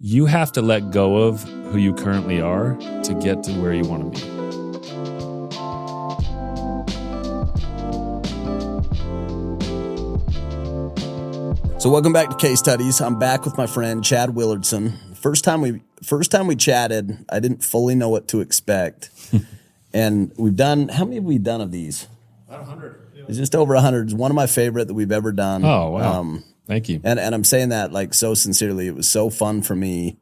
you have to let go of who you currently are to get to where you want to be. So welcome back to Case Studies. I'm back with my friend Chad Willardson. First time we chatted, I didn't fully know what to expect. And we've done, how many have we done of these? About 100. It's just over 100. It's one of my favorite that we've ever done. Oh, wow. Thank you. And I'm saying that like so sincerely. It was so fun for me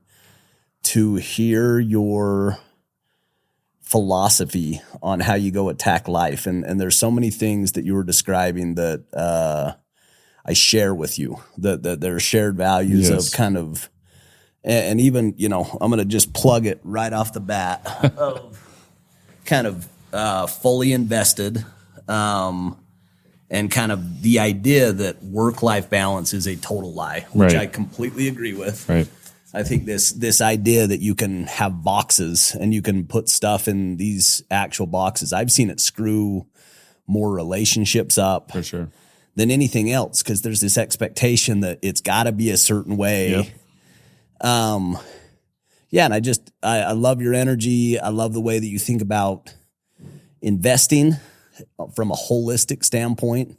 to hear your philosophy on how you go attack life. And there's so many things that you were describing that I share with you, that there are shared values of kind of, and even, you know, I'm going to just plug it right off the bat of kind of fully invested and kind of the idea that work-life balance is a total lie, which I completely agree with. Right. I think this idea that you can have boxes and you can put stuff in these actual boxes, I've seen it screw more relationships up. For sure. Than anything else, because there's this expectation that it's got to be a certain way. Yep. Yeah, and I love your energy. I love the way that you think about investing from a holistic standpoint.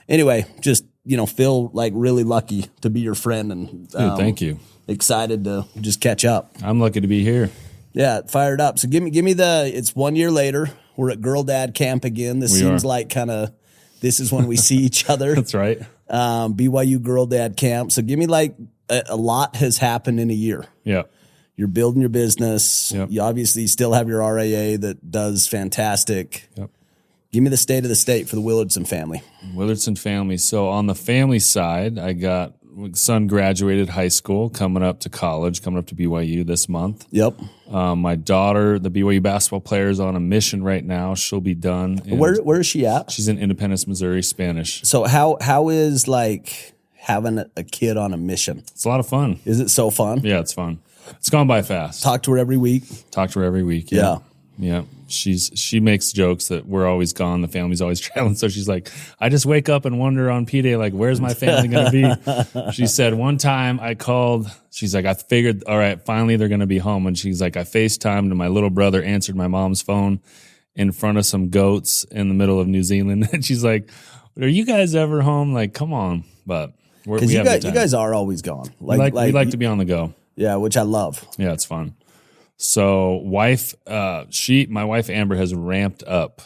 Anyway, just, you know, feel like really lucky to be your friend and Dude, thank you. Excited to just catch up. I'm lucky to be here. Yeah, fired up. So give me it's 1 year later. We're at Girl Dad Camp again. This seems like kind of, this is when we see each other. That's right. BYU Girl Dad Camp. So give me like a lot has happened in a year. Yeah. You're building your business. Yep. You obviously still have your RAA that does fantastic. Yep. Give me the state of the state for the Willardson family. Willardson family. So on the family side, I got son graduated high school, coming up to college, coming up to BYU this month. Yep. My daughter, the BYU basketball player, is on a mission right now. She'll be done. Where is she at? She's in Independence, Missouri, Spanish. So how is like having a kid on a mission? It's a lot of fun. Is it so fun? Yeah, it's fun. It's gone by fast. Talk to her every week. Yeah. Yeah. She makes jokes that we're always gone. The family's always traveling. So she's like, I just wake up and wonder on P-Day, like, where's my family going to be? She said one time I called, she's like, I figured, all right, finally they're going to be home. And she's like, I FaceTimed and my little brother answered my mom's phone in front of some goats in the middle of New Zealand. And she's like, are you guys ever home? Like, come on. But you guys are always gone. We like to be on the go. Yeah, which I love. Yeah, it's fun. So my wife Amber has ramped up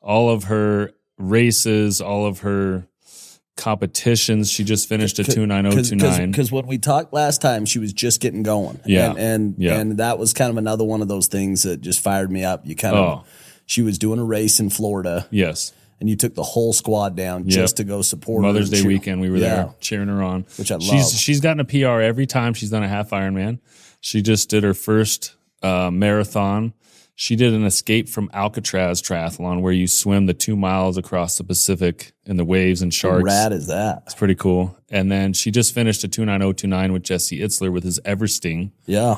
all of her races, all of her competitions. She just finished a 29029. Because when we talked last time, she was just getting going. Yeah. And that was kind of another one of those things that just fired me up. She was doing a race in Florida. Yes. And you took the whole squad down just to go support Mother's her. Day weekend, we were there cheering her on. Which I love. She's gotten a PR every time she's done a half Ironman. She just did her first marathon. She did an escape from Alcatraz triathlon where you swim the 2 miles across the Pacific in the waves and sharks. How rad is that? It's pretty cool. And then she just finished a 29029 with Jesse Itzler with his Eversting. Yeah.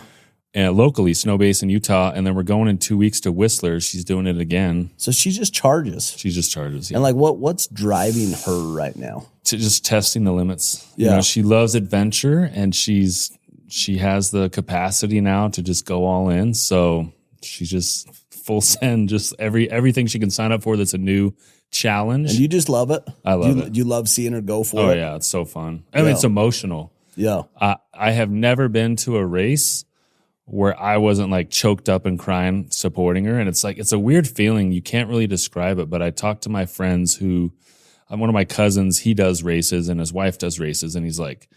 And locally, Snow Basin, Utah. And then we're going in 2 weeks to Whistler. She's doing it again. So she just charges. Yeah. And like what's driving her right now? To just testing the limits. Yeah. You know, she loves adventure and she has the capacity now to just go all in. So she's just full send, just everything she can sign up for that's a new challenge. And you just love it? I love it. You love seeing her go for it? Oh, yeah. It's so fun. I mean, it's emotional. Yeah. I have never been to a race where I wasn't like choked up and crying supporting her. And it's like, it's a weird feeling. You can't really describe it. But I talked to my friends one of my cousins, he does races and his wife does races. And he's like,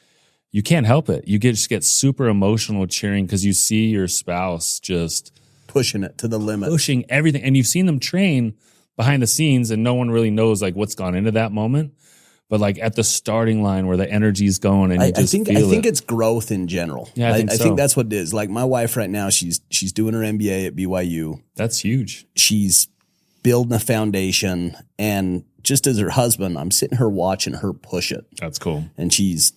you can't help it. You just get super emotional cheering because you see your spouse just pushing it to the limit, pushing everything. And you've seen them train behind the scenes and no one really knows like what's gone into that moment. But like at the starting line where the energy's going and I think it's growth in general. Yeah, I think that's what it is. Like my wife right now, she's doing her MBA at BYU. That's huge. She's building a foundation. And just as her husband, I'm sitting her watching her push it. That's cool. And she's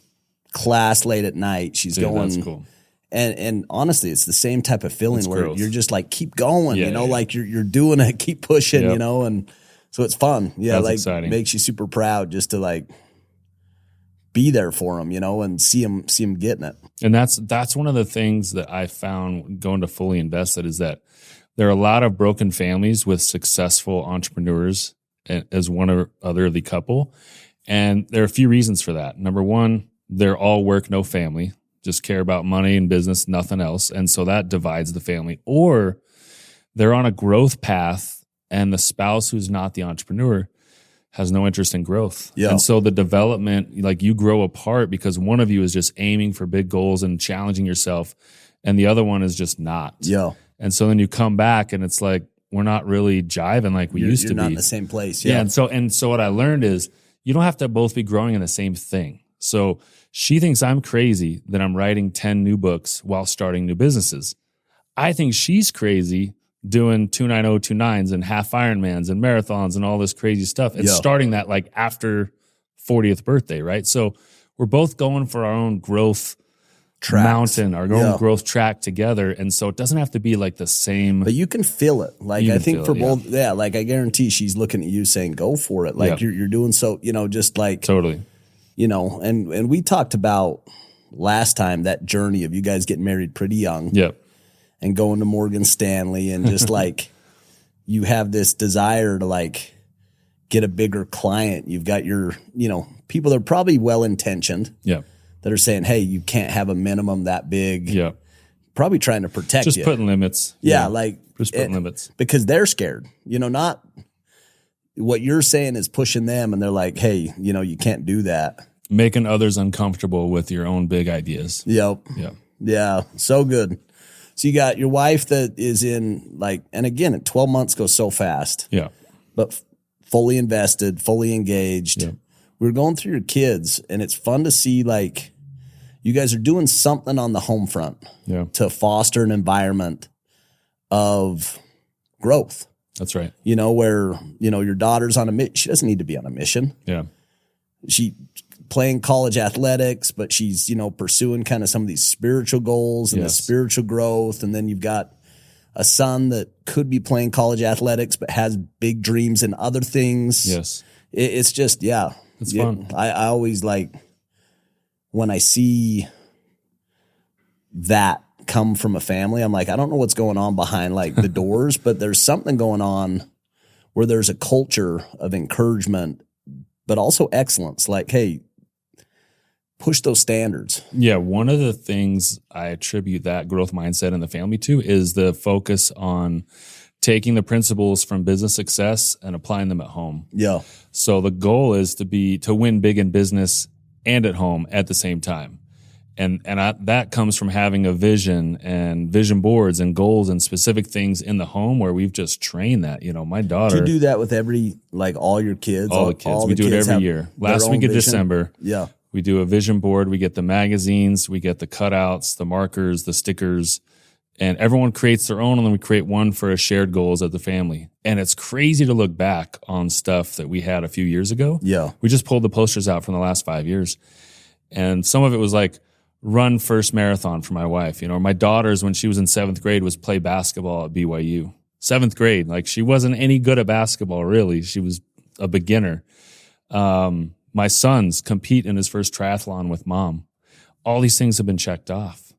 class late at night. She's going. That's cool. And honestly, it's the same type of feeling it's where growth. You're just like, keep going, like you're doing it, keep pushing, and so it's fun. Yeah. That's like exciting. Makes you super proud just to like be there for them, and see them getting it. And that's one of the things that I found going to Fully Invested is that there are a lot of broken families with successful entrepreneurs as one or other of the couple. And there are a few reasons for that. Number one, they're all work, no family, just care about money and business, nothing else. And so that divides the family. Or they're on a growth path and the spouse who's not the entrepreneur has no interest in growth. Yeah. And so the development, like you grow apart because one of you is just aiming for big goals and challenging yourself and the other one is just not. Yeah. And so then you come back and it's like, we're not really jiving like we used to be. You're not in the same place. Yeah. And so what I learned is you don't have to both be growing in the same thing. So she thinks I'm crazy that I'm writing 10 new books while starting new businesses. I think she's crazy doing 29029s and half Ironmans and marathons and all this crazy stuff and starting that like after 40th birthday, right? So we're both going for our own growth mountain, our own growth track together. And so it doesn't have to be like the same. But you can feel it. Like I think for both, like I guarantee she's looking at you saying, go for it. Like you're doing so, just like. Totally. And we talked about last time that journey of you guys getting married pretty young. Yep. And going to Morgan Stanley and just like you have this desire to like get a bigger client. You've got your, people that are probably well-intentioned that are saying, hey, you can't have a minimum that big. Yeah. Probably trying to protect you. Just putting limits. Yeah. Like just putting limits. Because they're scared, not what you're saying is pushing them and they're like, hey, you can't do that. Making others uncomfortable with your own big ideas. Yep. Yeah. Yeah. So good. So you got your wife that is in like, and again, 12 months goes so fast. Yeah. But fully invested, fully engaged. Yeah. We were going through your kids and it's fun to see like you guys are doing something on the home front to foster an environment of growth. That's right. Where, your daughter's on a mission. She doesn't need to be on a mission. Yeah. She playing college athletics, but she's, pursuing kind of some of these spiritual goals and the spiritual growth. And then you've got a son that could be playing college athletics, but has big dreams in other things. Yes. It's just, it's fun. I always like when I see that come from a family, I'm like, I don't know what's going on behind like the doors, but there's something going on where there's a culture of encouragement, but also excellence. Like, hey, push those standards. Yeah. One of the things I attribute that growth mindset in the family to is the focus on taking the principles from business success and applying them at home. Yeah. So the goal is to win big in business and at home at the same time. And that comes from having a vision and vision boards and goals and specific things in the home where we've just trained that. My daughter. Do you do that with all your kids? All the kids. We do it every year. Last week of December. Yeah. We do a vision board. We get the magazines, we get the cutouts, the markers, the stickers, and everyone creates their own. And then we create one for a shared goals of the family. And it's crazy to look back on stuff that we had a few years ago. Yeah. We just pulled the posters out from the last 5 years. And some of it was like run first marathon for my wife. My daughter's when she was in 7th grade was play basketball at BYU. 7th grade. Like she wasn't any good at basketball, really. She was a beginner. My son's compete in his first triathlon with mom. All these things have been checked off.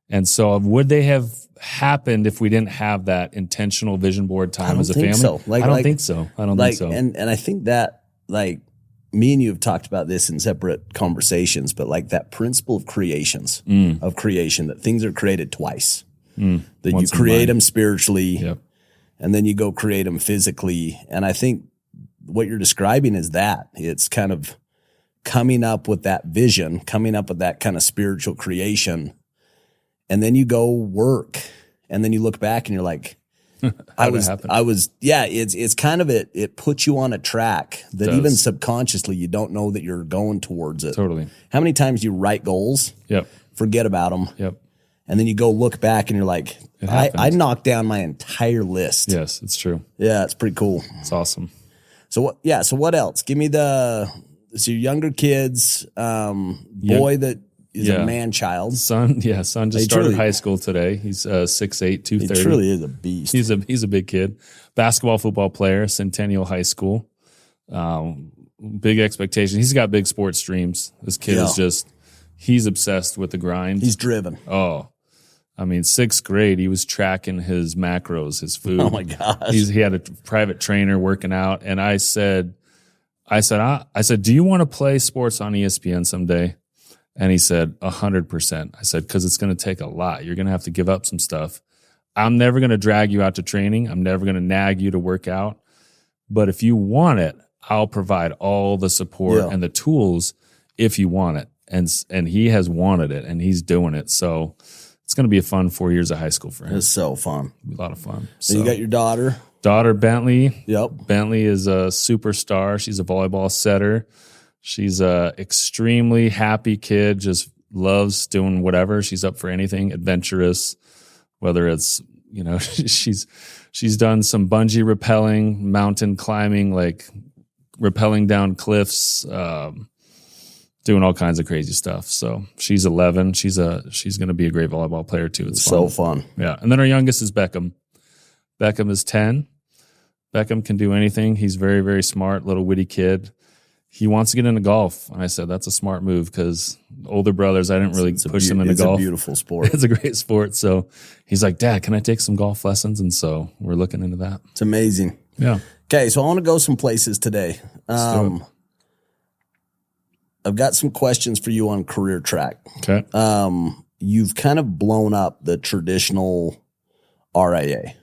And so would they have happened if we didn't have that intentional vision board time as a family? I don't think so. I don't think so. And I think that like me and you have talked about this in separate conversations, but like that principle of creation, that things are created twice. That you create them spiritually and then you go create them physically. And I think what you're describing is that it's kind of coming up with that vision, coming up with that kind of spiritual creation. And then you go work and then you look back and you're like, it's kind of it puts you on a track that even subconsciously you don't know that you're going towards it. Totally. How many times you write goals, forget about them. Yep. And then you go look back and you're like, I knocked down my entire list. Yes, it's true. Yeah, it's pretty cool. It's awesome. So what else? Give me your younger kids, boy that is a man child. Son just started high school today. He's 6'8", 230. He truly is a beast. He's a big kid. Basketball, football player, Centennial High School. Big expectations. He's got big sports dreams. This kid is He's obsessed with the grind. He's driven. Oh, I mean, 6th grade, he was tracking his macros, his food. Oh my gosh. He had a private trainer working out. And I said, do you want to play sports on ESPN someday? And he said, 100%. I said, because it's going to take a lot. You're going to have to give up some stuff. I'm never going to drag you out to training. I'm never going to nag you to work out. But if you want it, I'll provide all the support and the tools if you want it. And he has wanted it, and he's doing it. So it's going to be a fun 4 years of high school for him. It's so fun. It'll be a lot of fun. So you got your daughter. Daughter, Bentley. Yep. Bentley is a superstar. She's a volleyball setter. She's a extremely happy kid, just loves doing whatever. She's up for anything, adventurous, whether it's, she's done some bungee rappelling, mountain climbing, like rappelling down cliffs, doing all kinds of crazy stuff. So she's 11. She's going to be a great volleyball player too. It's so fun. Yeah. And then our youngest is Beckham. Beckham is 10. Beckham can do anything. He's very, very smart, little witty kid. He wants to get into golf. And I said, that's a smart move because older brothers, I didn't really push them into golf. It's a beautiful sport. It's a great sport. So he's like, Dad, can I take some golf lessons? And so we're looking into that. It's amazing. Yeah. Okay. So I want to go some places today. I've got some questions for you on career track. Okay. You've kind of blown up the traditional RIA.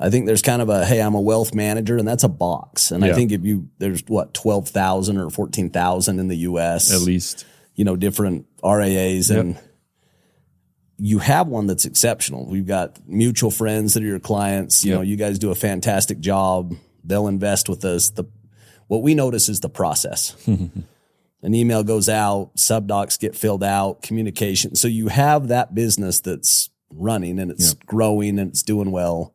I think there's kind of hey, I'm a wealth manager, and that's a box. And I think there's 12,000 or 14,000 in the U.S. At least. Different RIAs. And you have one that's exceptional. We've got mutual friends that are your clients. You know, you guys do a fantastic job. They'll invest with us. What we notice is the process. An email goes out, subdocs get filled out, communication. So you have that business that's running and it's growing and it's doing well.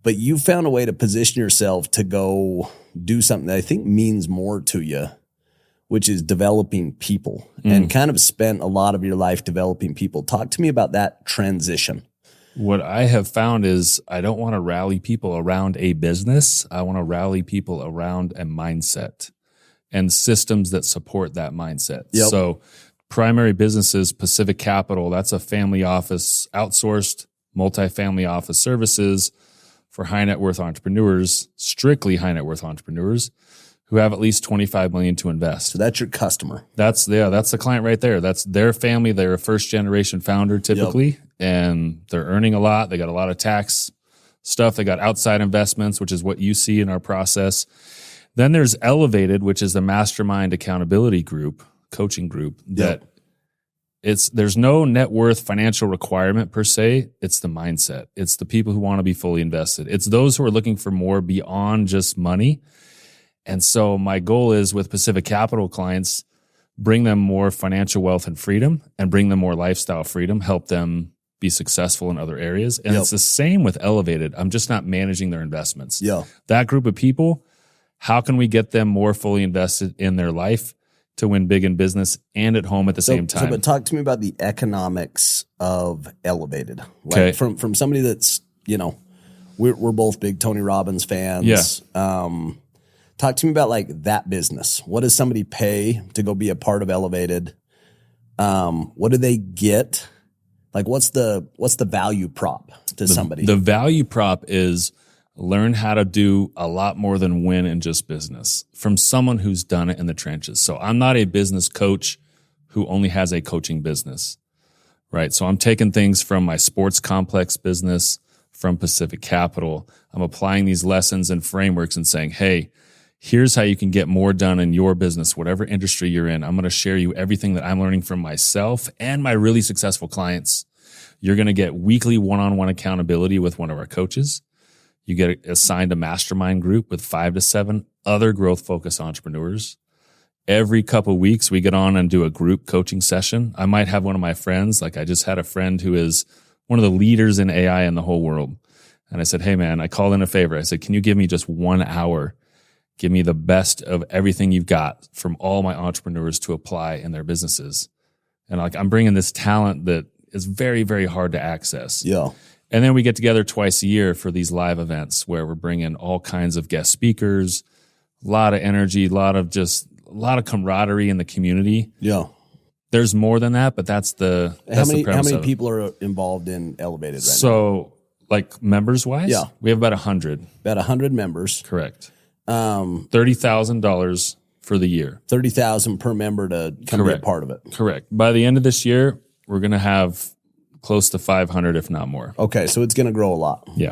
But you found a way to position yourself to go do something that I think means more to you, which is developing people and kind of spent a lot of your life developing people. Talk to me about that transition. What I have found is I don't want to rally people around a business. I want to rally people around a mindset and systems that support that mindset. Yep. So primary businesses, Pacific Capital, that's a family office, outsourced multifamily office services for high net worth entrepreneurs, strictly high net worth entrepreneurs who have at least $25 million to invest. So that's your customer. That's the client right there. That's their family. They're a first generation founder typically, and they're earning a lot. They got a lot of tax stuff. They got outside investments, which is what you see in our process. Then there's Elevated, which is the mastermind accountability group, coaching group that there's no net worth financial requirement per se. It's the mindset. It's the people who want to be fully invested. It's those who are looking for more beyond just money. And so my goal is with Pacific Capital clients, bring them more financial wealth and freedom and bring them more lifestyle freedom, help them be successful in other areas. And it's the same with Elevated. I'm just not managing their investments. That group of people, how can we get them more fully invested in their life to win big in business and at home at the same time? But talk to me about the economics of Elevated. Like from somebody that's, we're both big Tony Robbins fans. Talk to me about like that business. What does somebody pay to go be a part of Elevated? What do they get? Like what's the value prop to somebody? The value prop is learn how to do a lot more than win in just business from someone who's done it in the trenches. So I'm not a business coach who only has a coaching business, right? So I'm taking things from my sports complex business, from Pacific Capital. I'm applying these lessons and frameworks and saying, hey, here's how you can get more done in your business, whatever industry you're in. I'm going to share you everything that I'm learning from myself and my really successful clients. You're going to get weekly one-on-one accountability with one of our coaches. You get assigned a mastermind group with 5 to 7 other growth-focused entrepreneurs. Every couple of weeks, we get on and do a group coaching session. I might have one of my friends. Like I just had a friend who is one of the leaders in AI in the whole world. And I said, hey, man, I called in a favor. I said, can you give me just 1 hour? Give me the best of everything you've got from all my entrepreneurs to apply in their businesses. And like I'm bringing this talent that is very, very hard to access. And then we get together twice a year for these live events where we're bringing all kinds of guest speakers, a lot of energy, a lot of camaraderie in the community. There's more than that, but that's the How many people are involved in Elevated right now? So, like members wise, we have about 100. About 100 members. Correct. $30,000 for the year. $30,000 per member to come be a part of it. Correct. By the end of this year, we're going to have close to 500, if not more. Okay, so it's going to grow a lot. Yeah.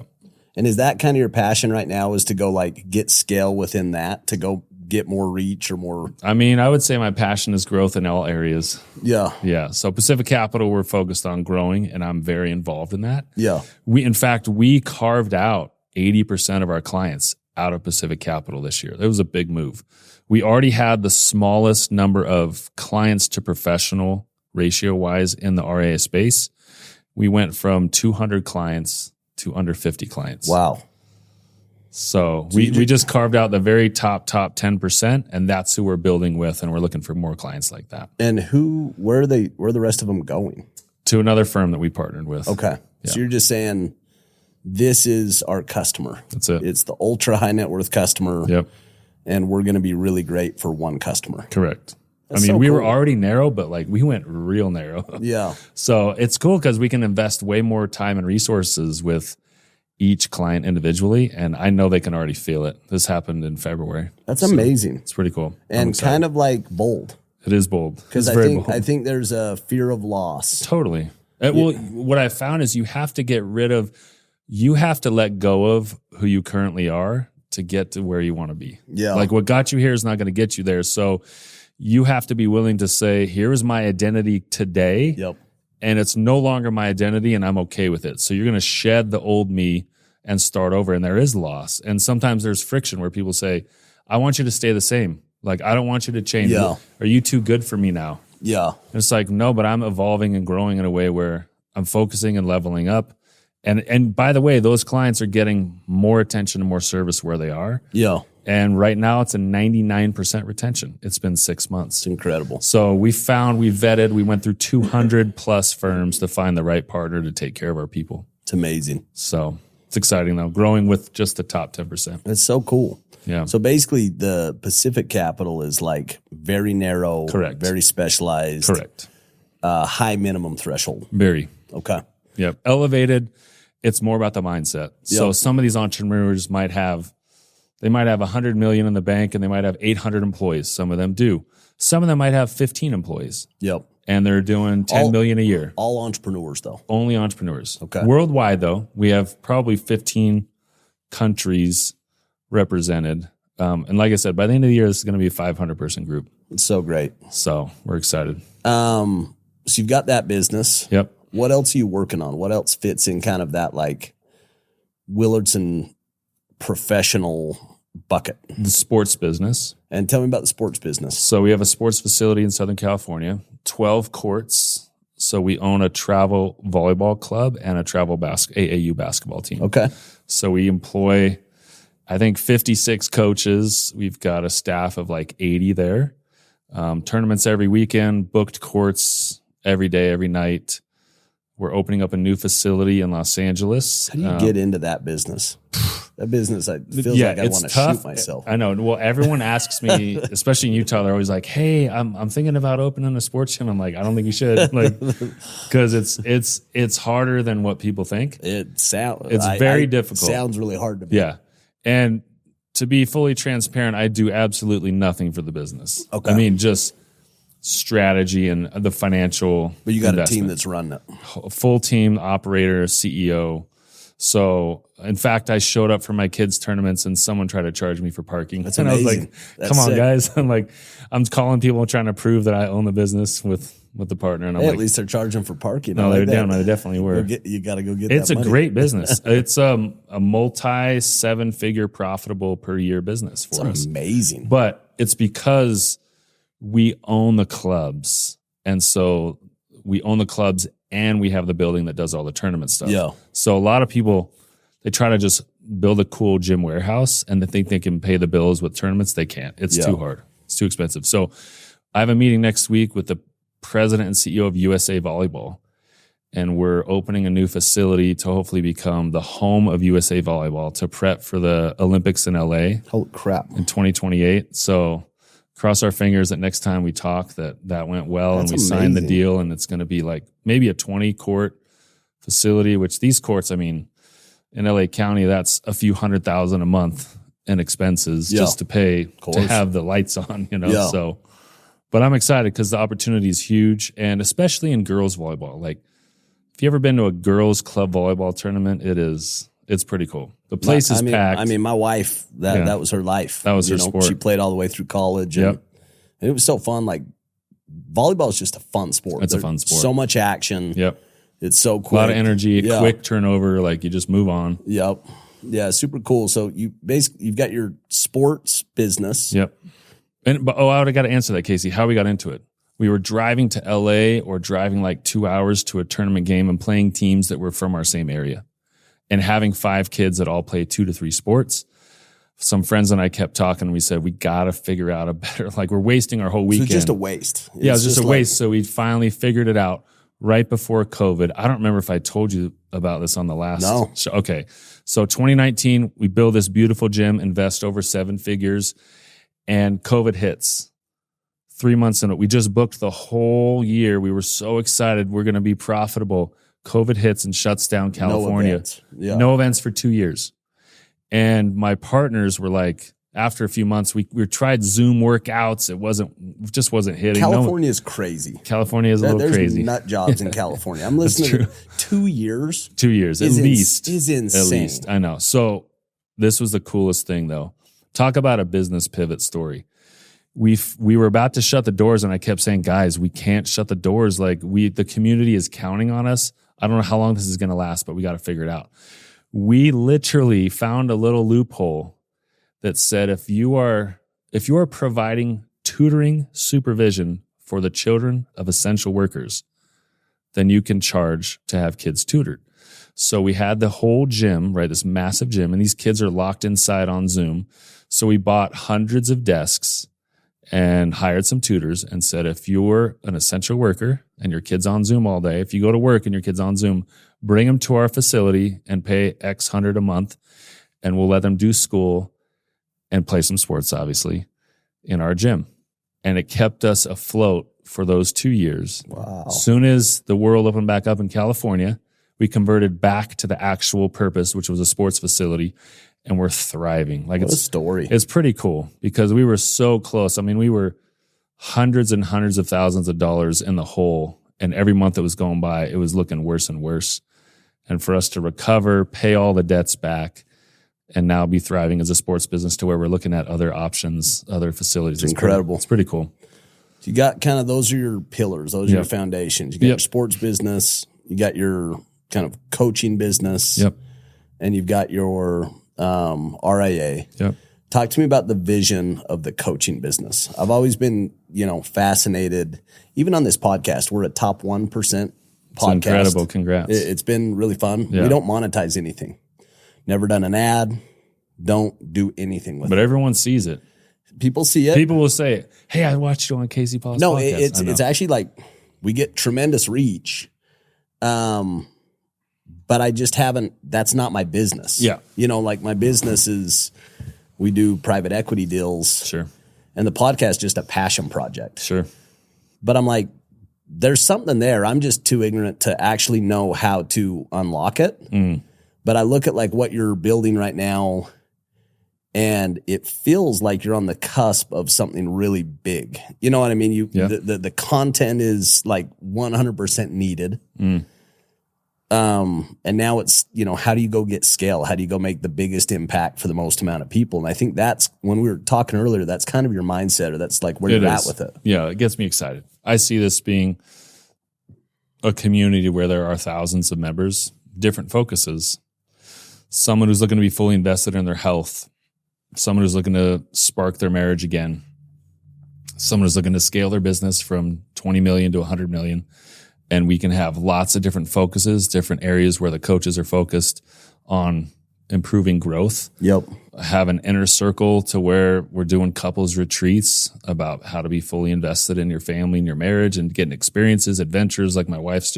And is that kind of your passion right now, is to go like get scale within that, to go get more reach or more? I mean, I would say my passion is growth in all areas. Yeah. Yeah. So Pacific Capital, we're focused on growing, and I'm very involved in that. Yeah. In fact, we carved out 80% of our clients out of Pacific Capital this year. That was a big move. We already had the smallest number of clients to professional ratio wise in the RIA space. We went from 200 clients to under 50 clients. Wow. So we just carved out the very top 10%, and that's who we're building with, and we're looking for more clients like that. And where are the rest of them going? To another firm that we partnered with. Okay. Yeah. So you're just saying this is our customer. That's it. It's the ultra high net worth customer. Yep. And we're going to be really great for one customer. Correct. We were already narrow, but like we went real narrow. Yeah. So it's cool because we can invest way more time and resources with each client individually, and I know they can already feel it. This happened in February. That's amazing. It's pretty cool. And kind of like bold. It is bold. Because I think there's a fear of loss. Totally. Well, what I found is you have to let go of who you currently are to get to where you want to be. Yeah. Like what got you here is not going to get you there. So you have to be willing to say, here is my identity today. Yep. And it's no longer my identity, and I'm okay with it. So you're going to shed the old me and start over. And there is loss. And sometimes there's friction where people say, I want you to stay the same. Like, I don't want you to change. Yeah. Are you too good for me now? Yeah. And it's like, no, but I'm evolving and growing in a way where I'm focusing and leveling up. And by the way, those clients are getting more attention and more service where they are. Yeah. And right now it's a 99% retention. It's been 6 months. It's incredible. So we vetted, we went through 200 plus firms to find the right partner to take care of our people. It's amazing. So it's exciting though, growing with just the top 10%. It's so cool. Yeah. So basically the Pacific Capital is like very narrow. Correct. Very specialized. Correct. High minimum threshold. Very. Okay. Yep. Elevated. It's more about the mindset. Yep. So some of these entrepreneurs might have 100 million in the bank and they might have 800 employees. Some of them do. Some of them might have 15 employees. Yep. And they're doing 10 million a year. All entrepreneurs though. Only entrepreneurs. Okay. Worldwide though, we have probably 15 countries represented. And like I said, by the end of the year, this is going to be a 500 person group. It's so great. So we're excited. So you've got that business. Yep. What else are you working on? What else fits in kind of that like Willardson professional bucket? The sports business. And tell me about the sports business. So we have a sports facility in Southern California, 12 courts. So we own a travel volleyball club and a travel AAU basketball team. Okay. So we employ, I think, 56 coaches. We've got a staff of like 80 there. Tournaments every weekend, booked courts every day, every night. We're opening up a new facility in Los Angeles. How do you get into that business? That business, I feel like I want to shoot myself. I know. Well, everyone asks me, especially in Utah, they're always like, "Hey, I'm thinking about opening a sports gym." I'm like, "I don't think you should," like, because it's harder than what people think. It's very difficult. Sounds really hard to me. Yeah, and to be fully transparent, I do absolutely nothing for the business. Okay, I mean just strategy and the financial. But you got investment. A team that's running it. A full team, operator, CEO. So, in fact, I showed up for my kids' tournaments and someone tried to charge me for parking. That's and amazing. I was like, come on, guys. I'm like, I'm calling people trying to prove that I own the business with the partner. And I'm at least they're charging for parking. No, they definitely were. You got to go get It's that money. A great business. It's a multi 7-figure profitable per year business for us. Amazing. But it's because we own the clubs. And so we own the clubs and we have the building that does all the tournament stuff. Yeah. So a lot of people, they try to just build a cool gym warehouse and they think they can pay the bills with tournaments. They can't. It's too hard. It's too expensive. So I have a meeting next week with the president and CEO of USA Volleyball. And we're opening a new facility to hopefully become the home of USA Volleyball to prep for the Olympics in LA. Holy crap. In 2028. So cross our fingers that next time we talk that went well. That's and we signed the deal, and it's going to be like maybe a 20 court facility, which these courts, I mean, in LA County, that's a few $100,000 a month in expenses just to pay to have the lights on, you know? Yeah. So, but I'm excited because the opportunity is huge, and especially in girls volleyball. Like, if you ever been to a girls club volleyball tournament, it's pretty cool. The place is packed. I mean, my wife, that was her life. That was her sport. She played all the way through college. And, and it was so fun. Like, volleyball is just a fun sport. It's a fun sport. So much action. Yep. It's so quick. A lot of energy, quick turnover. Like, you just move on. Yep. Yeah, super cool. So you've got your sports business. Yep. But I would have got to answer that, Casey. How we got into it? We were driving to LA or driving like 2 hours to a tournament game and playing teams that were from our same area, and having 5 kids that all play 2 to 3 sports. Some friends and I kept talking. And we said we got to figure out a better. Like, we're wasting our whole weekend. So it's just a waste. It was just a waste. So we finally figured it out right before COVID. I don't remember if I told you about this on the last show. Okay. So 2019, we build this beautiful gym, invest over 7 figures, and COVID hits. 3 months in it. We just booked the whole year. We were so excited. We're going to be profitable. COVID hits and shuts down California. No events for 2 years. And my partners were like, after a few months, we tried Zoom workouts. It just wasn't hitting. California is crazy. California is a little crazy. There's nut jobs in California. I'm listening to 2 years. 2 years, at least. Is insane. At least, I know. So this was the coolest thing, though. Talk about a business pivot story. We were about to shut the doors, and I kept saying, guys, we can't shut the doors. Like, the community is counting on us. I don't know how long this is going to last, but we got to figure it out. We literally found a little loophole that said, if you are providing tutoring supervision for the children of essential workers, then you can charge to have kids tutored. So we had the whole gym, right, this massive gym, and these kids are locked inside on Zoom. So we bought hundreds of desks and hired some tutors and said, if you're an essential worker and your kid's on Zoom all day, if you go to work and your kid's on Zoom, bring them to our facility and pay X hundred a month, and we'll let them do school and play some sports, obviously, in our gym. And it kept us afloat for those 2 years. Wow. As soon as the world opened back up in California, we converted back to the actual purpose, which was a sports facility, and we're thriving. Like, what a story. It's pretty cool because we were so close. I mean, we were hundreds and hundreds of thousands of dollars in the hole, and every month that was going by, it was looking worse and worse. And for us to recover, pay all the debts back, and now be thriving as a sports business to where we're looking at other options, other facilities. It's incredible. It's pretty cool. So you got kind of, those are your pillars. Those are your foundations. You got your sports business. You got your kind of coaching business. Yep. And you've got your RIA. Yep. Talk to me about the vision of the coaching business. I've always been, fascinated. Even on this podcast, we're a top 1% podcast. It's incredible. Congrats. It's been really fun. Yeah. We don't monetize anything. Never done an ad. Don't do anything with it. But everyone sees it. People see it. People will say, hey, I watched you on Casey Paul's podcast. It's actually like we get tremendous reach. But I just haven't, that's not my business. Yeah. Like my business is, we do private equity deals. Sure. And the podcast is just a passion project. Sure. But I'm like, there's something there. I'm just too ignorant to actually know how to unlock it. But I look at like what you're building right now, and it feels like you're on the cusp of something really big. You know what I mean? The content is like 100% needed. And now it's, how do you go get scale? How do you go make the biggest impact for the most amount of people? And I think that's, when we were talking earlier, that's kind of your mindset, or that's like where you're at with it. Yeah, it gets me excited. I see this being a community where there are thousands of members, different focuses. Someone who's looking to be fully invested in their health, someone who's looking to spark their marriage again, someone who's looking to scale their business from 20 million to 100 million. And we can have lots of different focuses, different areas where the coaches are focused on improving growth. Yep. Have an inner circle to where we're doing couples retreats about how to be fully invested in your family and your marriage and getting experiences, adventures. Like my wife's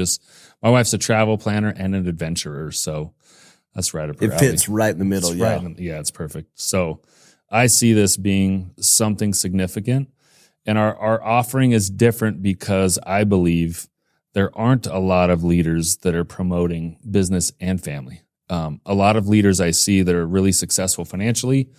a travel planner and an adventurer. So that's right up her alley. It fits right in the middle. It's perfect. So I see this being something significant. And our offering is different because I believe there aren't a lot of leaders that are promoting business and family. A lot of leaders I see that are really successful financially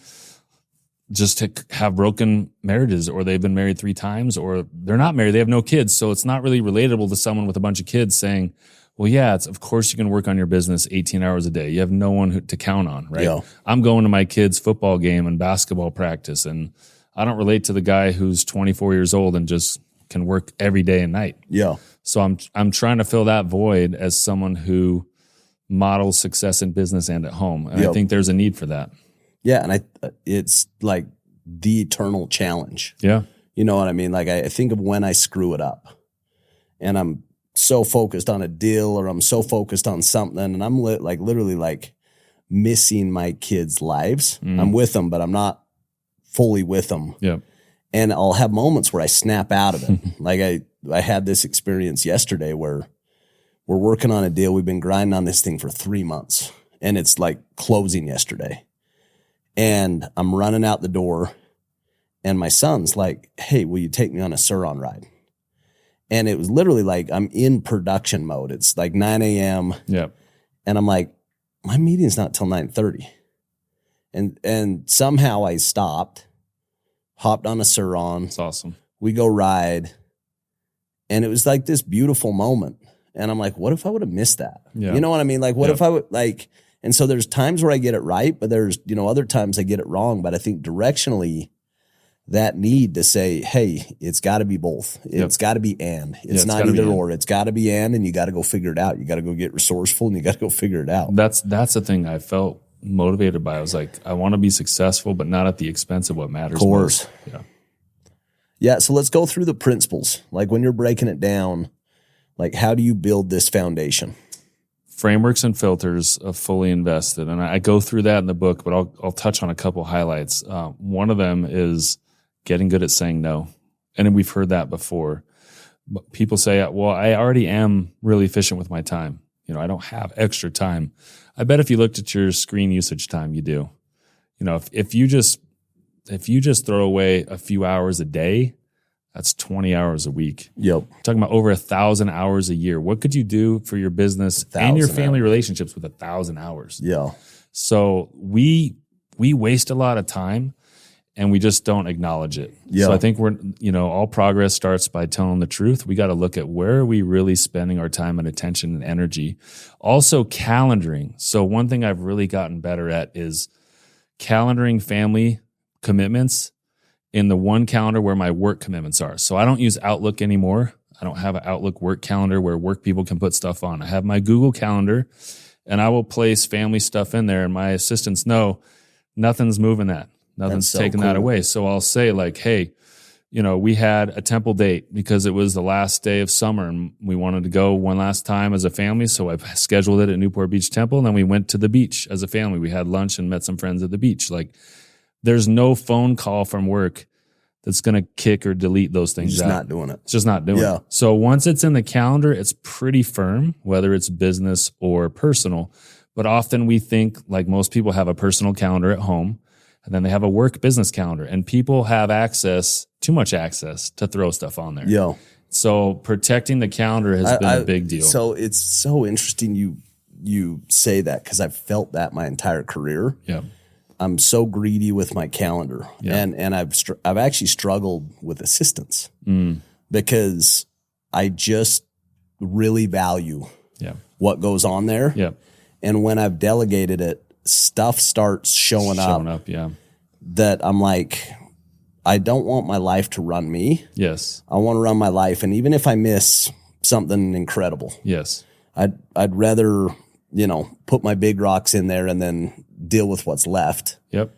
just to have broken marriages, or they've been married 3 times, or they're not married, they have no kids. So it's not really relatable to someone with a bunch of kids saying, well, yeah, of course you can work on your business 18 hours a day. You have no one to count on, right? Yeah. I'm going to my kids' football game and basketball practice, and I don't relate to the guy who's 24 years old and just can work every day and night. Yeah. So I'm trying to fill that void as someone who models success in business and at home. And I think there's a need for that. Yeah, and it's like the eternal challenge. Yeah. You know what I mean? Like I think of when I screw it up and I'm so focused on a deal, or I'm so focused on something, and I'm literally missing my kids' lives. I'm with them, but I'm not fully with them. Yeah. And I'll have moments where I snap out of it. Like I had this experience yesterday where we're working on a deal. We've been grinding on this thing for 3 months, and it's like closing yesterday. And I'm running out the door, and my son's like, hey, will you take me on a Sur-Ron ride? And it was literally like I'm in production mode. It's like 9 a.m. Yeah. And I'm like, my meeting's not till 9:30. And somehow I stopped, hopped on a Sur-Ron. That's awesome. We go ride. And it was like this beautiful moment. And I'm like, what if I would have missed that? Yeah. You know what I mean? Like, what if I would and so there's times where I get it right, but there's, other times I get it wrong. But I think directionally, that need to say, hey, it's got to be both. It's got to be and. It's not either or. It's got to be and you got to go figure it out. You got to go get resourceful, and you got to go figure it out. That's the thing I felt motivated by. I was like, I want to be successful, but not at the expense of what matters. Of course. Most. Yeah. Yeah. So let's go through the principles. Like when you're breaking it down, like how do you build this foundation? Frameworks and filters of fully invested. And I go through that in the book, but I'll touch on a couple highlights. One of them is getting good at saying no. And we've heard that before. But people say, well, I already am really efficient with my time. I don't have extra time. I bet if you looked at your screen usage time, you do. If you just throw away a few hours a day, that's 20 hours a week. Yep. Talking about over 1,000 hours a year. What could you do for your business and your family relationships with 1,000 hours? Yeah. So we waste a lot of time, and we just don't acknowledge it. Yeah. So I think all progress starts by telling the truth. We got to look at where are we really spending our time and attention and energy. Also calendaring. So one thing I've really gotten better at is calendaring family commitments in the one calendar where my work commitments are. So I don't use Outlook anymore. I don't have an Outlook work calendar where work people can put stuff on. I have my Google Calendar, and I will place family stuff in there, and my assistants know nothing's moving that. Nothing's taking that away. So I'll say like, hey, we had a temple date because it was the last day of summer and we wanted to go one last time as a family. So I scheduled it at Newport Beach Temple, and then we went to the beach as a family. We had lunch and met some friends at the beach. Like, there's no phone call from work that's going to kick or delete those things It's out. not doing it. It's just not doing it. So once it's in the calendar, it's pretty firm, whether it's business or personal. But often we think, like most people have a personal calendar at home, and then they have a work business calendar. And people have too much access to throw stuff on there. Yeah. So protecting the calendar has been a big deal. So it's so interesting you say that, because I've felt that my entire career. Yeah. I'm so greedy with my calendar, and I've actually struggled with assistance because I just really value what goes on there. Yeah. And when I've delegated it, stuff starts showing up. Yeah. That I'm like, I don't want my life to run me. Yes. I want to run my life, and even if I miss something incredible, yes, I'd rather put my big rocks in there and then deal with what's left. Yep.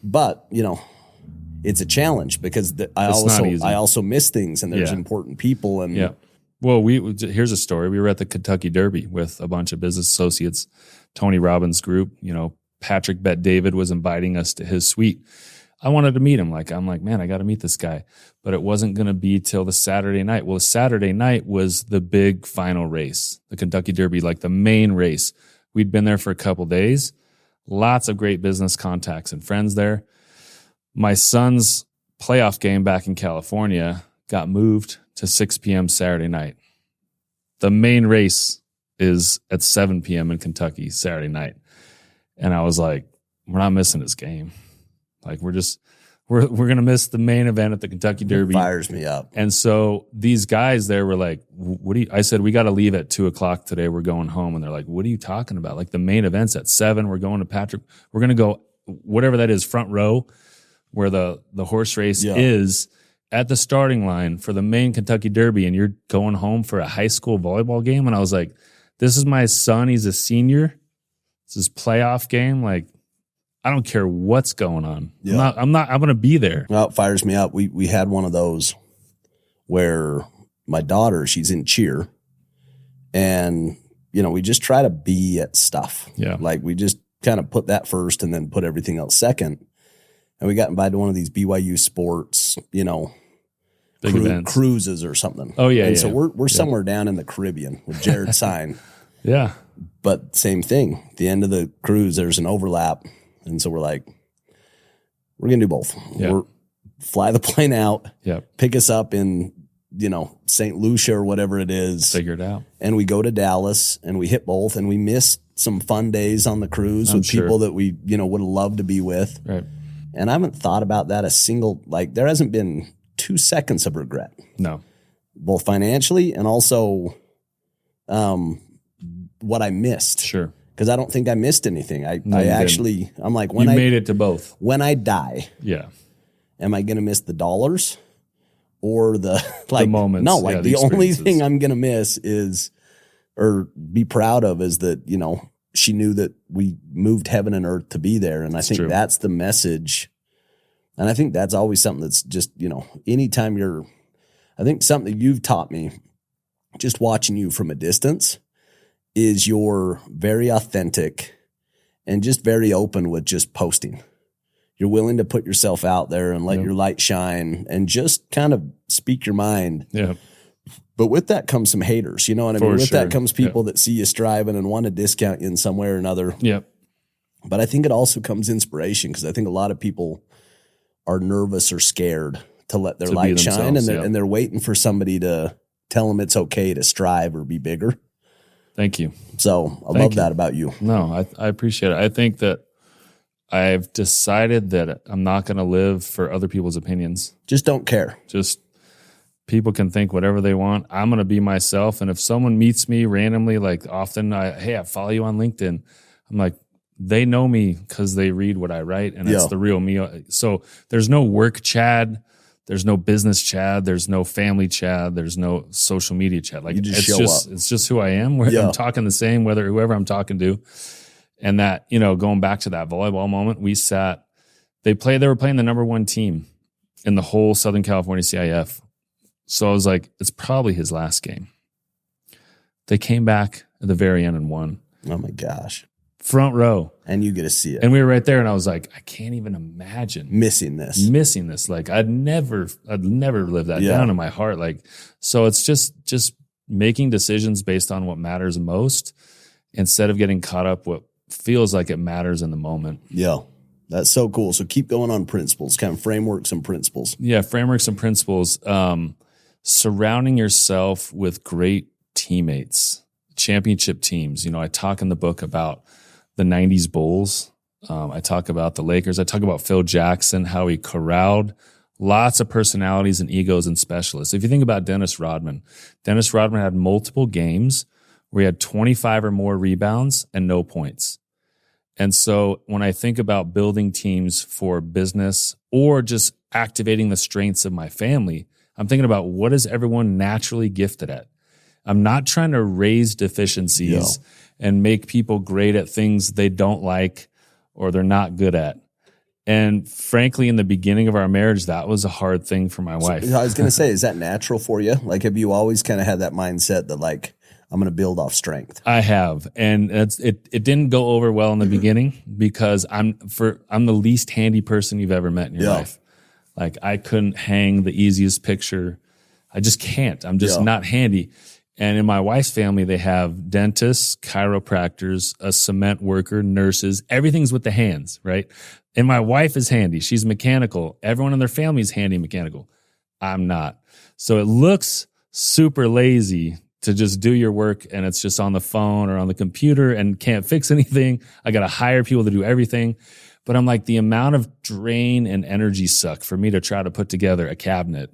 But, it's a challenge because I also miss things, and there's important people. And well, here's a story. We were at the Kentucky Derby with a bunch of business associates, Tony Robbins' group. Patrick Bet David was inviting us to his suite. I wanted to meet him. I'm like, man, I got to meet this guy. But it wasn't going to be till the Saturday night. Well, the Saturday night was the big final race, the Kentucky Derby, like the main race. We'd been there for a couple days. Lots of great business contacts and friends there. My son's playoff game back in California got moved to 6 p.m. Saturday night. The main race is at 7 p.m. in Kentucky Saturday night. And I was like, we're not missing this game. Like we're going to miss the main event at the Kentucky Derby. It fires me up. And so these guys there were like, I said, we got to leave at 2:00 today. We're going home. And they're like, what are you talking about? Like the main event's at 7. We're going to Patrick. We're going to go, whatever that is, front row where the horse race is at the starting line for the main Kentucky Derby. And you're going home for a high school volleyball game. And I was like, this is my son. He's a senior. This is playoff game. Like, I don't care what's going on. Yeah. I'm going to be there. Well, it fires me up. We had one of those where my daughter, she's in cheer, and, we just try to be at stuff. Yeah. Like we just kind of put that first and then put everything else second. And we got invited to one of these BYU sports, big events, cruises or something. Oh yeah. And so we're somewhere down in the Caribbean with Jared Sign. Yeah. But same thing. At the end of the cruise, there's an overlap. And so we're like, we're going to do both. Yeah. Fly the plane out, Yep. pick us up in, St. Lucia or whatever it is. Figure it out. And we go to Dallas and we hit both, and we missed some fun days on the cruise with people that we, would have loved to be with. Right. And I haven't thought about that there hasn't been 2 seconds of regret. No. Both financially and also what I missed. Sure. Because I don't think I missed anything. I'm like, when you made it to both. When I die, am I going to miss the dollars or the moments? No, the only thing I'm going to miss is, or be proud of, is that she knew that we moved heaven and earth to be there, and I think that's the message. And I think that's always something that's just anytime I think something that you've taught me, just watching you from a distance, is you're very authentic and just very open with just posting. You're willing to put yourself out there and let your light shine and just kind of speak your mind. Yeah. But with that comes some haters, you know what I mean? With that comes people that see you striving and want to discount you in some way or another. Yep. But I think it also comes inspiration, because I think a lot of people are nervous or scared to let their light shine, and they're waiting for somebody to tell them it's okay to strive or be bigger. Thank you. So I love that about you. No, I appreciate it. I think that I've decided that I'm not going to live for other people's opinions. Just don't care. Just people can think whatever they want. I'm going to be myself. And if someone meets me randomly, like often, I follow you on LinkedIn. I'm like, they know me because they read what I write, and it's the real me. So there's no work Chad. There's no business Chad. There's no family Chad. There's no social media Chad. Like, it's just who I am. I'm talking the same, whoever I'm talking to. And that, going back to that volleyball moment, they were playing the number 1 team in the whole Southern California CIF. So I was like, it's probably his last game. They came back at the very end and won. Oh my gosh. Front row. And you get to see it. And we were right there, and I was like, I can't even imagine missing this. Like I'd never live that down in my heart. Like, so it's just making decisions based on what matters most, instead of getting caught up what feels like it matters in the moment. Yeah. That's so cool. So keep going on principles, kind of frameworks and principles. Yeah. Frameworks and principles. Surrounding yourself with great teammates, championship teams. I talk in the book about the 90s Bulls. I talk about the Lakers. I talk about Phil Jackson, how he corralled lots of personalities and egos and specialists. If you think about Dennis Rodman had multiple games where he had 25 or more rebounds and no points. And so when I think about building teams for business or just activating the strengths of my family, I'm thinking about, what is everyone naturally gifted at? I'm not trying to raise deficiencies and make people great at things they don't like or they're not good at. And frankly, in the beginning of our marriage, that was a hard thing for my wife. I was going to say, is that natural for you? Like, have you always kind of had that mindset that, like, I'm going to build off strength? I have. And it didn't go over well in the beginning, because I'm the least handy person you've ever met in your life. Like, I couldn't hang the easiest picture. I just can't. I'm just not handy. And in my wife's family, they have dentists, chiropractors, a cement worker, nurses, everything's with the hands, right? And my wife is handy. She's mechanical. Everyone in their family is handy mechanical. I'm not. So it looks super lazy to just do your work and it's just on the phone or on the computer and can't fix anything. I got to hire people to do everything. But I'm like, the amount of drain and energy suck for me to try to put together a cabinet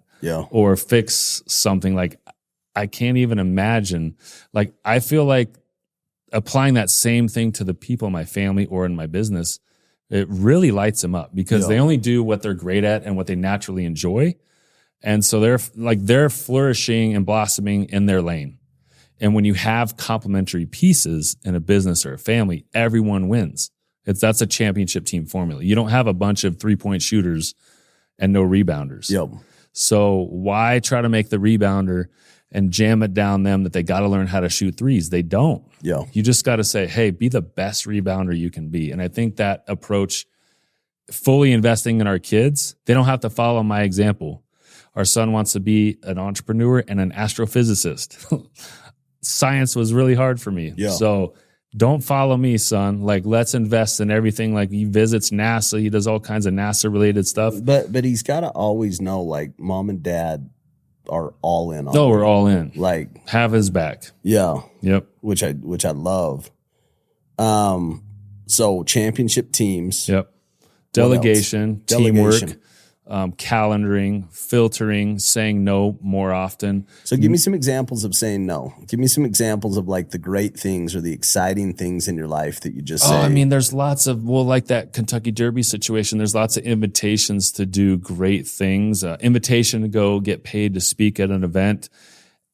or fix something, like I can't even imagine. Like, I feel like applying that same thing to the people in my family or in my business, it really lights them up because they only do what they're great at and what they naturally enjoy. And so they're flourishing and blossoming in their lane. And when you have complementary pieces in a business or a family, everyone wins. That's a championship team formula. You don't have a bunch of 3-point shooters and no rebounders. So why try to make the rebounder and jam it down them that they got to learn how to shoot threes? They don't. You just got to say, hey, be the best rebounder you can be. And I think that approach, fully investing in our kids, they don't have to follow my example. Our son wants to be an entrepreneur and an astrophysicist. Science was really hard for me. So don't follow me, son. Like, let's invest in everything. Like, he visits NASA. He does all kinds of NASA related stuff. But he's got to always know, like, mom and dad are all in on it. We're all in. Like, have his back. Which I love. So championship teams. Delegation, teamwork, calendaring, filtering, saying no more often. So give me some examples of saying no. Give me some examples of like the great things or the exciting things in your life that you just say. I mean, there's lots of, like that Kentucky Derby situation, there's lots of invitations to do great things, invitation to go get paid to speak at an event.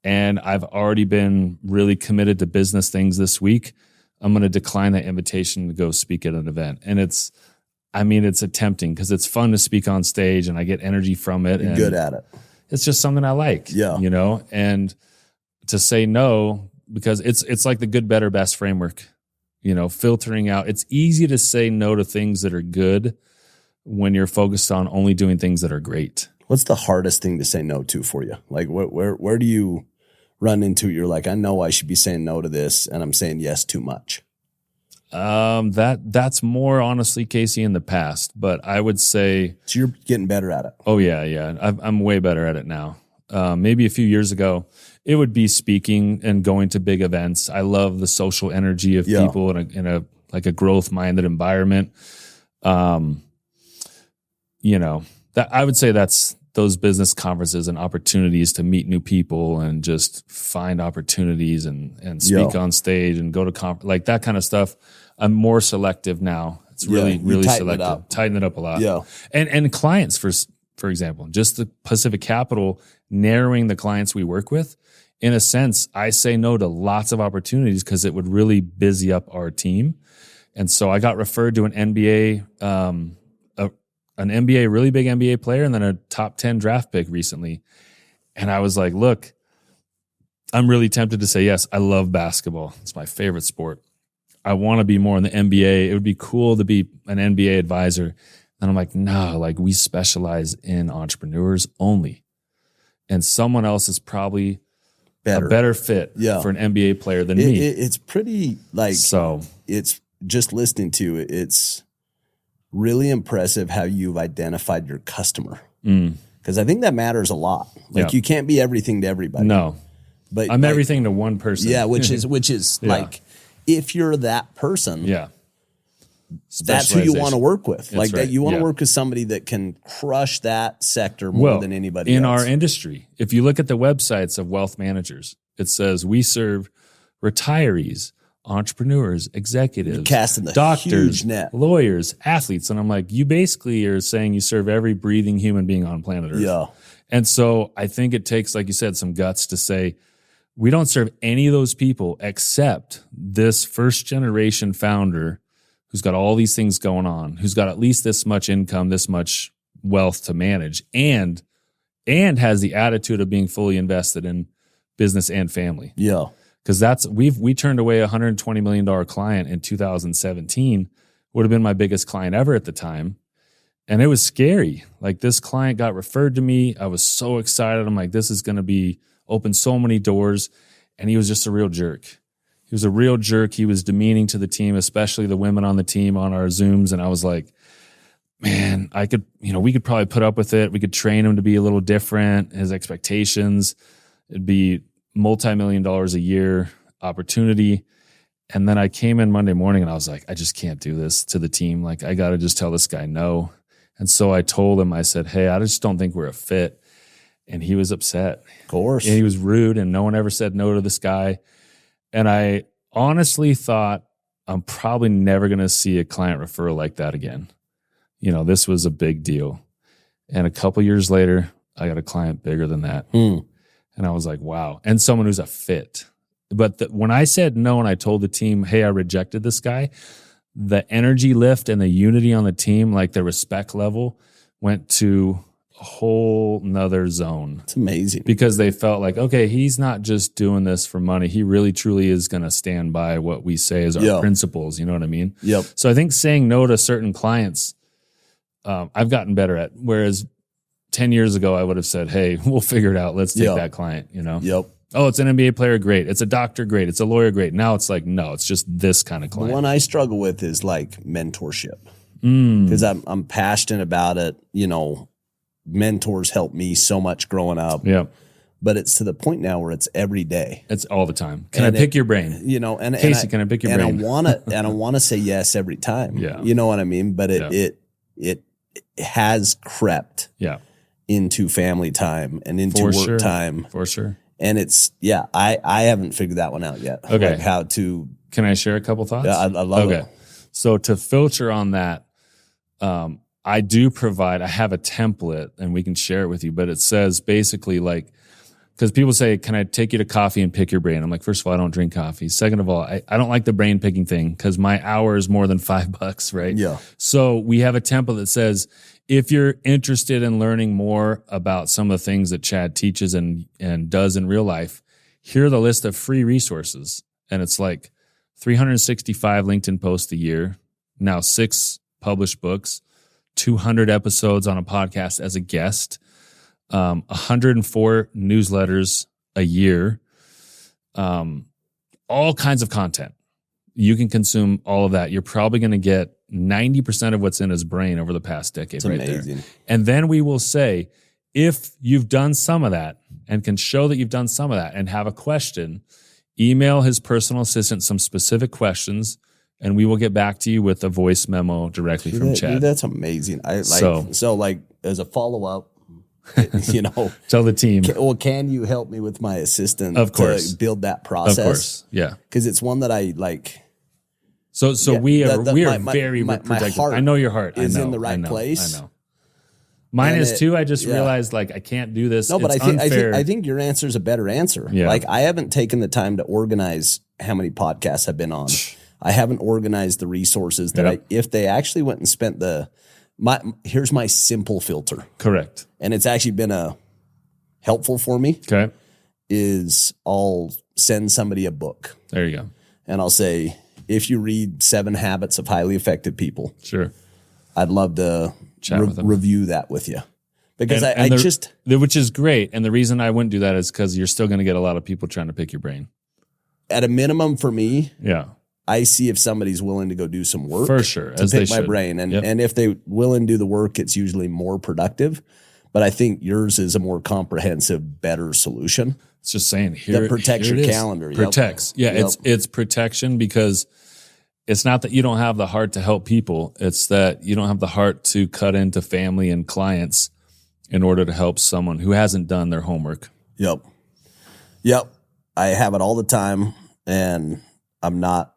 And I've already been really committed to business things this week. I'm going to decline that invitation to go speak at an event. And it's tempting because it's fun to speak on stage and I get energy from it. You're good at it. It's just something I like, and to say no, because it's like the good, better, best framework, filtering out. It's easy to say no to things that are good when you're focused on only doing things that are great. What's the hardest thing to say no to for you? Like where do you run into it? You're like, I know I should be saying no to this and I'm saying yes too much. That's more honestly, Casey, in the past, but I would say. So you're getting better at it. Oh yeah. I'm way better at it now. Maybe a few years ago, it would be speaking and going to big events. I love the social energy of people in a growth minded environment. That I would say that's those business conferences and opportunities to meet new people and just find opportunities and speak on stage and go to like that kind of stuff. I'm more selective now. It's really selective. Tighten it up a lot. And clients, for example, just the Pacific Capital, narrowing the clients we work with. In a sense, I say no to lots of opportunities because it would really busy up our team. And so I got referred to an NBA, really big NBA player, and then a top 10 draft pick recently. And I was like, look, I'm really tempted to say yes. I love basketball. It's my favorite sport. I want to be more in the NBA. It would be cool to be an NBA advisor. And I'm like, no, like we specialize in entrepreneurs only. And someone else is probably a better fit for an NBA player than me. It's pretty it's just listening to it. It's really impressive how you've identified your customer. Because I think that matters a lot. Like you can't be everything to everybody. No, but I'm everything to one person. Yeah. Which is like, if you're that person, that's who you want to work with. That's like right. That you want to work with somebody that can crush that sector more than anybody else. In our industry, if you look at the websites of wealth managers, it says we serve retirees, entrepreneurs, executives, casting the doctors, huge net. Lawyers, athletes. And I'm like, you basically are saying you serve every breathing human being on planet Earth. Yeah. And so I think it takes, like you said, some guts to say, we don't serve any of those people except this first generation founder who's got all these things going on, who's got at least this much income, this much wealth to manage, and has the attitude of being fully invested in business and family. Yeah. Because we turned away a $120 million client in 2017, would have been my biggest client ever at the time. And it was scary. Like, this client got referred to me. I was so excited. I'm like, this is going to open so many doors. and he was just a real jerk. He was a real jerk. He was demeaning to the team, especially the women on the team on our Zooms. And I was like, man, we could probably put up with it. We could train him to be a little different. His expectations, it'd be multi-million-dollar a year opportunity. And then I came in Monday morning and I was like, I just can't do this to the team. Like, I got to just tell this guy no. And so I told him, I said, hey, I just don't think we're a fit. And he was upset. Of course. And he was rude, and no one ever said no to this guy. And I honestly thought I'm probably never going to see a client referral like that again. This was a big deal. And a couple years later, I got a client bigger than that. And I was like, wow. And someone who's a fit. But when I said no and I told the team, hey, I rejected this guy, the energy lift and the unity on the team, like the respect level, went to a whole nother zone. It's amazing. Because they felt like, okay, he's not just doing this for money. He really, truly is going to stand by what we say as our principles. You know what I mean? Yep. So I think saying no to certain clients, I've gotten better at. Whereas 10 years ago, I would have said, hey, we'll figure it out. Let's take that client, Yep. Oh, it's an NBA player, great. It's a doctor, great. It's a lawyer, great. Now it's like, no, it's just this kind of client. The one I struggle with is like mentorship. Because I'm passionate about it. Mentors helped me so much growing up. Yeah. But it's to the point now where it's every day. It's all the time. Can I pick your brain? And Casey, can I pick your brain? And I want to say yes every time. Yeah. You know what I mean? But it has crept into family time and into work time. For sure. And it's, I haven't figured that one out yet. Okay. Like how to. Can I share a couple thoughts? Yeah, I love it. So to filter on that, I do provide, I have a template and we can share it with you, but it says basically like, because people say, can I take you to coffee and pick your brain? I'm like, first of all, I don't drink coffee. Second of all, I don't like the brain picking thing because my hour is more than $5, right? Yeah. So we have a template that says, if you're interested in learning more about some of the things that Chad teaches and does in real life, here are the list of free resources. And it's like 365 LinkedIn posts a year, now 6 published books, 200 episodes on a podcast as a guest, 104 newsletters a year, all kinds of content. You can consume all of that. You're probably going to get 90% of what's in his brain over the past decade. It's amazing. There. And then we will say, if you've done some of that and can show that you've done some of that and have a question, email his personal assistant some specific questions, and we will get back to you with a voice memo directly from Chad. Dude, that's amazing. So as a follow-up, tell the team. Can you help me with my assistant? Of course. To build that process? Of course, yeah. Because it's one that I like. So we are very protective. I know your heart is in the right place. I know. Mine is too. I just realized like I can't do this. No, but I think your answer is a better answer. Yeah. Like I haven't taken the time to organize how many podcasts I've been on. I haven't organized the resources that if they actually went and spent here's my simple filter. Correct. And it's actually been helpful for me. Okay. Is I'll send somebody a book. There you go. And I'll say, if you read 7 Habits of Highly Effective People, sure, I'd love to review that with you. Because which is great. And the reason I wouldn't do that is because you're still going to get a lot of people trying to pick your brain. At a minimum for me, I see if somebody's willing to go do some work for sure to pick my brain. And if they willing to do the work, it's usually more productive. But I think yours is a more comprehensive, better solution. It's just saying here that protects your calendar. Protects. Yeah. Yep. It's protection because it's not that you don't have the heart to help people. It's that you don't have the heart to cut into family and clients in order to help someone who hasn't done their homework. Yep. I have it all the time, and I'm not.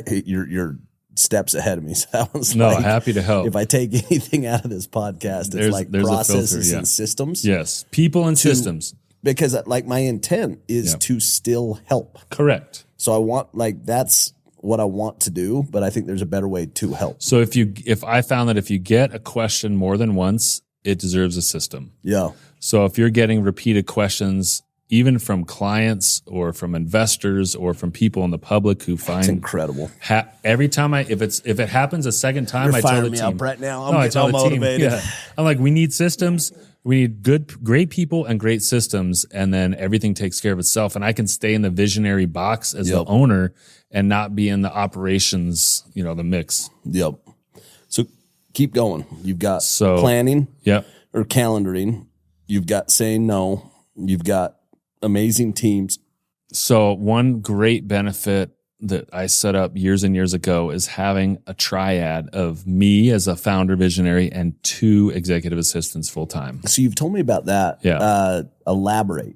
You're steps ahead of me. So I was happy to help. If I take anything out of this podcast, it's like processes and systems. Yes, people and systems. Because like my intent is to still help. Correct. So I want that's what I want to do, but I think there's a better way to help. So if I found that if you get a question more than once, it deserves a system. Yeah. So if you're getting repeated questions, even from clients or from investors or from people in the public who find it's incredible. Every time if it happens a second time, I tell the team. Up right now. I'm getting all motivated. I'm like, we need systems. We need great people and great systems, and then everything takes care of itself. And I can stay in the visionary box as the owner and not be in the operations, the mix. Yep. So keep going. You've got planning or calendaring. You've got saying no. You've got amazing teams. So one great benefit that I set up years and years ago is having a triad of me as a founder visionary and 2 executive assistants full time. So you've told me about that. Yeah. Elaborate.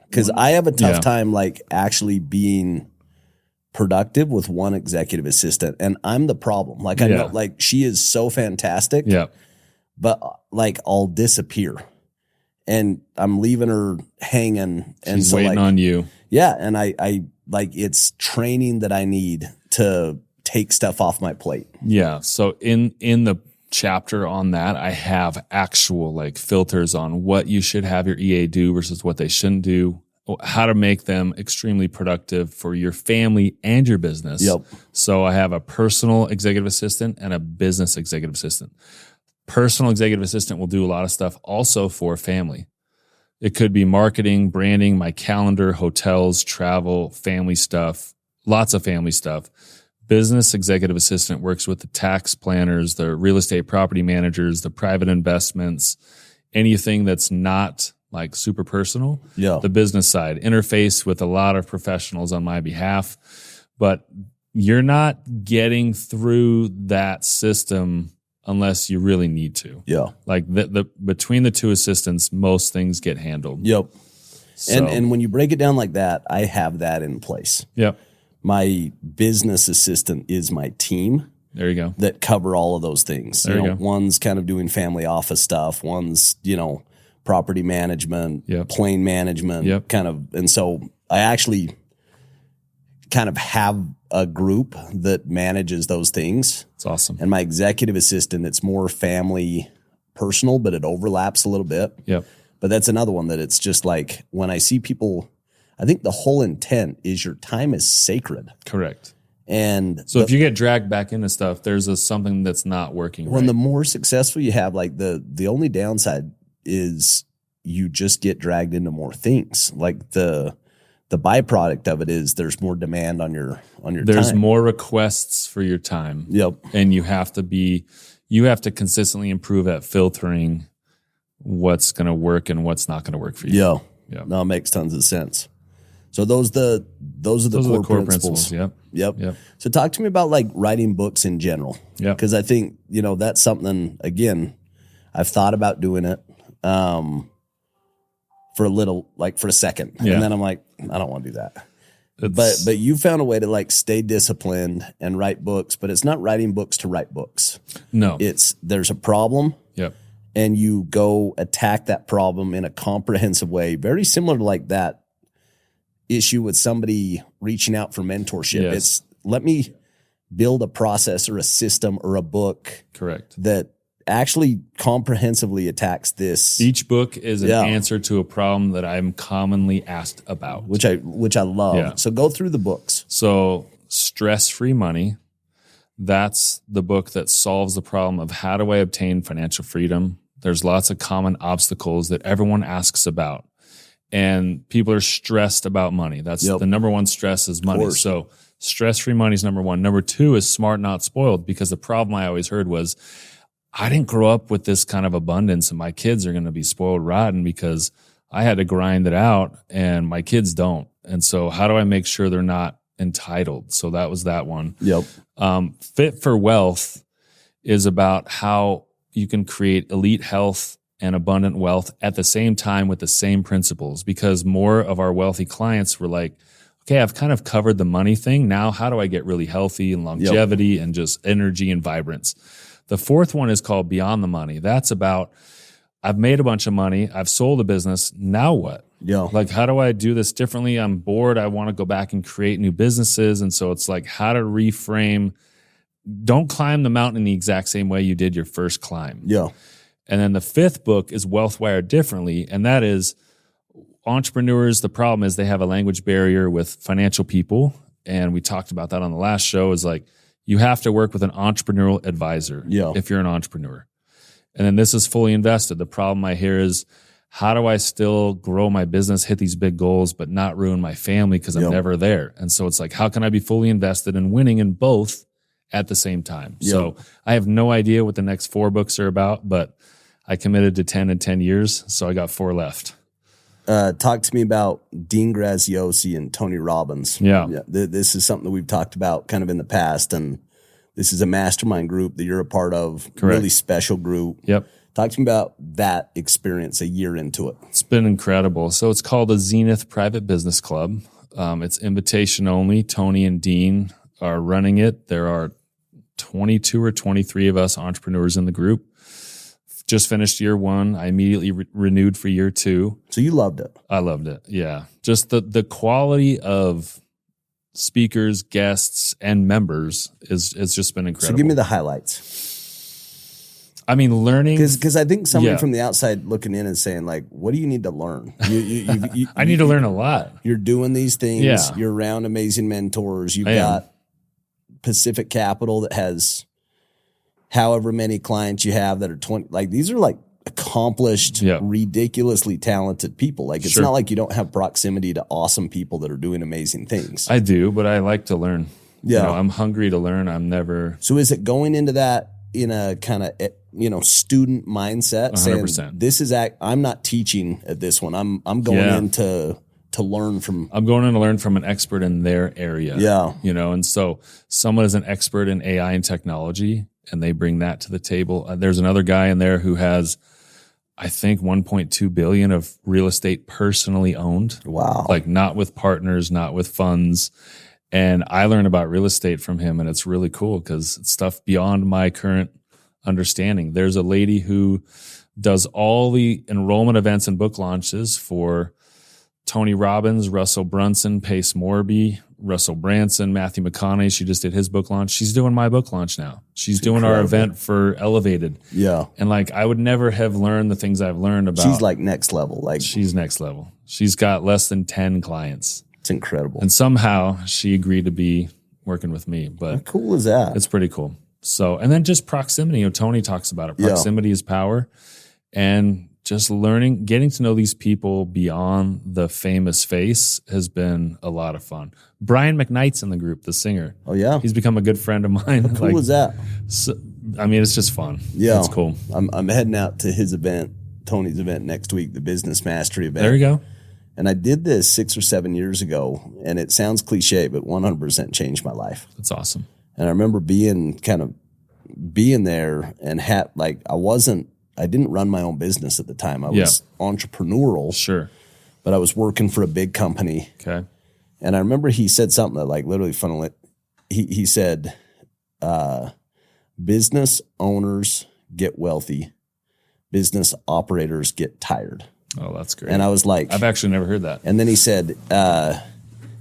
Because I have a tough time actually being productive with one executive assistant, and I'm the problem. I know she is so fantastic. Yeah. But I'll disappear. And I'm leaving her hanging. And she's waiting on you. Yeah. And I it's training that I need to take stuff off my plate. Yeah. So in the chapter on that, I have actual filters on what you should have your EA do versus what they shouldn't do, how to make them extremely productive for your family and your business. Yep. So I have a personal executive assistant and a business executive assistant. Personal executive assistant will do a lot of stuff also for family. It could be marketing, branding, my calendar, hotels, travel, family stuff, lots of family stuff. Business executive assistant works with the tax planners, the real estate property managers, the private investments, anything that's not super personal. Yeah. The business side, interface with a lot of professionals on my behalf, but you're not getting through that system unless you really need to. Yeah. The between the 2 assistants, most things get handled. Yep. So. And when you break it down like that, I have that in place. Yep. My business assistant is my team. There you go. That cover all of those things. There you go. One's kind of doing family office stuff. One's, property management, plane management, kind of. And so I actually kind of have a group that manages those things. It's awesome. And my executive assistant, it's more family personal, but it overlaps a little bit. Yep. But that's another one that it's just when I see people, I think the whole intent is your time is sacred. Correct. And so if you get dragged back into stuff, there's something that's not working right. The more successful you have, the only downside is you just get dragged into more things. The byproduct of it is there's more demand on your there's time. More requests for your time. Yep. And you have to consistently improve at filtering what's going to work and what's not going to work for you. Yeah. Yeah. No, it makes tons of sense. So those are the core principles. Yep. So talk to me about writing books in general. Yeah. Because I think, that's something, again, I've thought about doing it. For a little, for a second. Yeah. And then I'm I don't want to do that. But you found a way to stay disciplined and write books, but it's not writing books to write books. No. There's a problem. Yep. And you go attack that problem in a comprehensive way, very similar to that issue with somebody reaching out for mentorship. Yes. It's let me build a process or a system or a book. Correct. That actually comprehensively attacks this. Each book is an answer to a problem that I'm commonly asked about, which I love. Yeah. So go through the books. So Stress-Free Money, that's the book that solves the problem of how do I obtain financial freedom. There's lots of common obstacles that everyone asks about, and people are stressed about money. That's the number one stress is money. So Stress-Free Money is number 1. Number 2 is Smart Not Spoiled, because the problem I always heard was, I didn't grow up with this kind of abundance, and my kids are going to be spoiled rotten because I had to grind it out and my kids don't. And so how do I make sure they're not entitled? So that was that one. Yep. Fit for Wealth is about how you can create elite health and abundant wealth at the same time with the same principles, because more of our wealthy clients were like, okay, I've kind of covered the money thing. Now, how do I get really healthy and longevity and just energy and vibrance? The 4th one is called Beyond the Money. That's about, I've made a bunch of money. I've sold a business. Now what? Yeah. How do I do this differently? I'm bored. I want to go back and create new businesses. And so it's how to reframe. Don't climb the mountain in the exact same way you did your first climb. Yeah. And then the 5th book is Wealth Wired Differently. And that is entrepreneurs. The problem is they have a language barrier with financial people. And we talked about that on the last show, is you have to work with an entrepreneurial advisor if you're an entrepreneur. And then this is fully invested. The problem I hear is, how do I still grow my business, hit these big goals, but not ruin my family because I'm never there? And so it's like, how can I be fully invested in winning in both at the same time? So I have no idea what the next 4 books are about, but I committed to 10 in 10 years. So I got 4 left. Talk to me about Dean Graziosi and Tony Robbins. Yeah. This is something that we've talked about kind of in the past, and this is a mastermind group that you're a part of. Correct. Really special group. Yep. Talk to me about that experience a year into it. It's been incredible. So it's called the Zenith Private Business Club. It's invitation only. Tony and Dean are running it. There are 22 or 23 of us entrepreneurs in the group. Just finished year 1. I immediately renewed for year 2. So you loved it. I loved it. Yeah. Just the quality of speakers, guests, and members is just been incredible. So give me the highlights. I mean, learning. Because I think somebody from the outside looking in is saying, like, what do you need to learn? I need to learn a lot. You're doing these things. Yeah. You're around amazing mentors. You've got Pacific Capital that has however many clients you have that are 20. Like, these are like accomplished, ridiculously talented people. Like, it's not like you don't have proximity to awesome people that are doing amazing things. I do, but I like to learn. Yeah. You know, I'm hungry to learn. I'm never. So is it going into that in a kind of, student mindset 100%. saying, this is, I'm not teaching at this one. I'm going in to learn from. I'm going in to learn from an expert in their area. Yeah. And so someone is an expert in AI and technology, and they bring that to the table. There's another guy in there who has, I think, 1.2 billion of real estate personally owned. Wow. Like, not with partners, not with funds. And I learn about real estate from him, and it's really cool because it's stuff beyond my current understanding. There's a lady who does all the enrollment events and book launches for Tony Robbins, Russell Brunson, Pace Morby, Russell Branson, Matthew McConaughey. She just did his book launch. She's doing my book launch now. She's doing our event for Elevated. Yeah. And like, I would never have learned the things I've learned about. She's like next level. Like, she's next level. She's got less than 10 clients. It's incredible. And somehow she agreed to be working with me. But how cool is that? It's pretty cool. So, and then just proximity. Tony talks about it. Proximity is power. And just learning, getting to know these people beyond the famous face has been a lot of fun. Brian McKnight's in the group, the singer. Oh, yeah? He's become a good friend of mine. How cool is that? So, I mean, it's just fun. Yeah. It's cool. I'm heading out to his event, Tony's event next week, the Business Mastery event. There you go. And I did this 6 or 7 years ago, and it sounds cliche, but 100% changed my life. That's awesome. And I remember being there and I didn't run my own business at the time. I was entrepreneurial. Sure. But I was working for a big company. Okay. And I remember he said something that like literally funneled it. He said, business owners get wealthy. Business operators get tired. Oh, that's great. And I was like, I've actually never heard that. And then he said,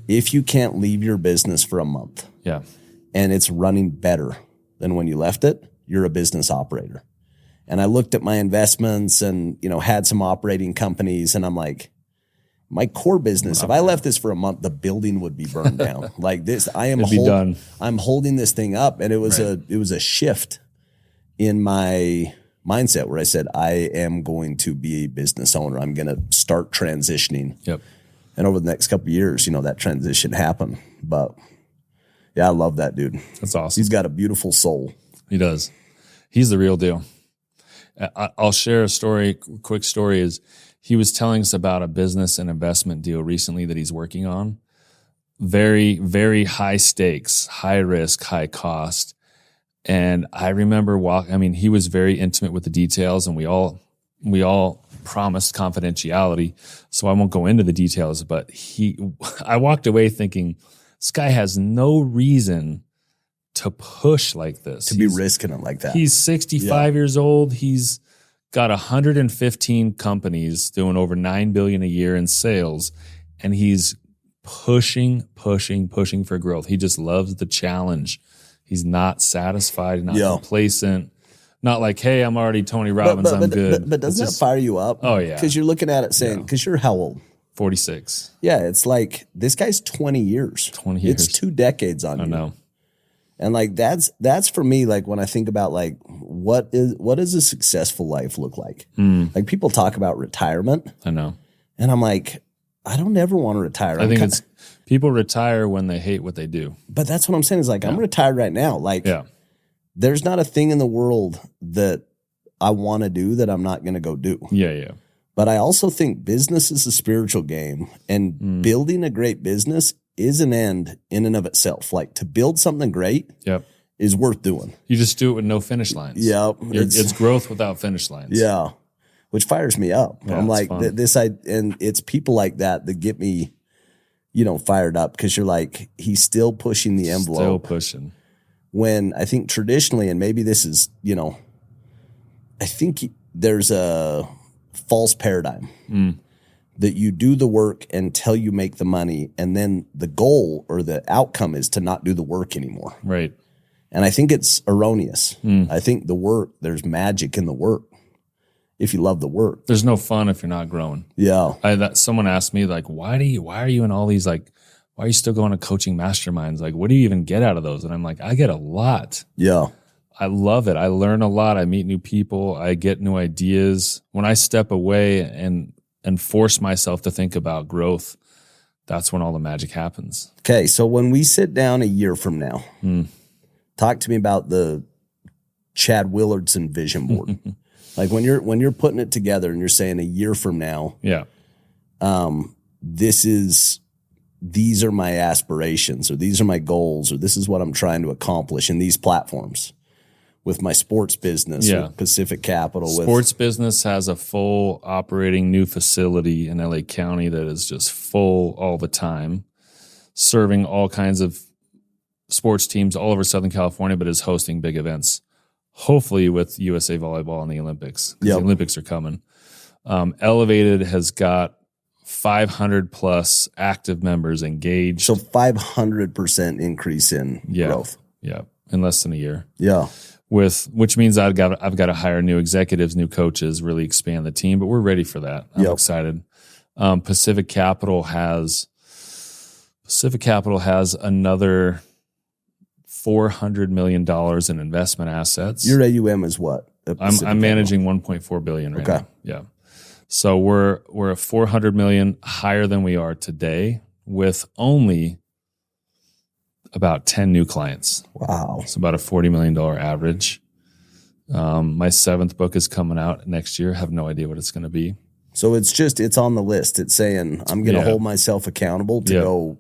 if you can't leave your business for a month and it's running better than when you left it, you're a business operator. And I looked at my investments and, had some operating companies, and I'm like, my core business, if I left this for a month, the building would be burned down. Like this, done. I'm holding this thing up. And it was a shift in my mindset where I said, I am going to be a business owner. I'm going to start transitioning. Yep. And over the next couple of years, that transition happened. But yeah, I love that dude. That's awesome. He's got a beautiful soul. He does. He's the real deal. I'll share a story. Quick story is he was telling us about a business and investment deal recently that he's working on. Very, very high stakes, high risk, high cost. And I remember he was very intimate with the details, and we all promised confidentiality. So I won't go into the details, but I walked away thinking this guy has no reason to push like this. To be risking it like that. He's 65 years old. He's got 115 companies doing over $9 billion a year in sales. And he's pushing for growth. He just loves the challenge. He's not satisfied, not complacent. Not like, hey, I'm already Tony Robbins, I'm good. But doesn't that fire you up? Oh, yeah. Because you're looking at it saying, because you're how old? 46. Yeah, it's like, this guy's 20 years. 20 years. It's 2 decades on you. I know. And like, that's for me, like when I think about like what does a successful life look like? Like people talk about retirement. I know. And I'm like, I don't ever want to retire. I think it's people retire when they hate what they do. But that's what I'm saying is like, I'm retired right now. Like there's not a thing in the world that I want to do that I'm not going to go do. Yeah. But I also think business is a spiritual game, and building a great business is an end in and of itself. Like to build something great is worth doing. You just do it with no finish lines. Yep. It's growth without finish lines. Yeah. Which fires me up. Yeah, I'm like, and it's people like that get me, fired up, because you're like, he's still pushing the envelope. Still pushing. When I think traditionally, and maybe this is, I think there's a false paradigm that you do the work until you make the money, and then the goal or the outcome is to not do the work anymore. Right. And I think it's erroneous. I think the work, there's magic in the work if you love the work. There's no fun if you're not growing. Yeah. Someone asked me, like, why are you in all these, like, why are you still going to coaching masterminds? Like, what do you even get out of those? And I'm like, I get a lot. Yeah. I love it. I learn a lot. I meet new people. I get new ideas. When I step away and force myself to think about growth, that's when all the magic happens. Okay, so when we sit down a year from now, talk to me about the Chad Willardson vision board. Like when you're putting it together and you're saying a year from now, these are my aspirations, or these are my goals, or this is what I'm trying to accomplish in these platforms. With my sports business, with Pacific Capital. Sports business has a full operating new facility in LA County that is just full all the time, serving all kinds of sports teams all over Southern California, but is hosting big events, hopefully with USA Volleyball and the Olympics, because the Olympics are coming. Elevated has got 500 plus active members engaged. So 500% increase in growth. Yeah, in less than a year. Yeah. Which means I've got to hire new executives, new coaches, really expand the team, but we're ready for that. I'm excited. Pacific Capital has another $400 million in investment assets. Your AUM is what? I'm managing $1.4 billion right now. Yeah. So we're at $400 million higher than we are today, with only about 10 new clients. Wow. It's about a $40 million average. My 7th book is coming out next year. Have no idea what it's going to be. So it's on the list. It's saying I'm going to hold myself accountable to go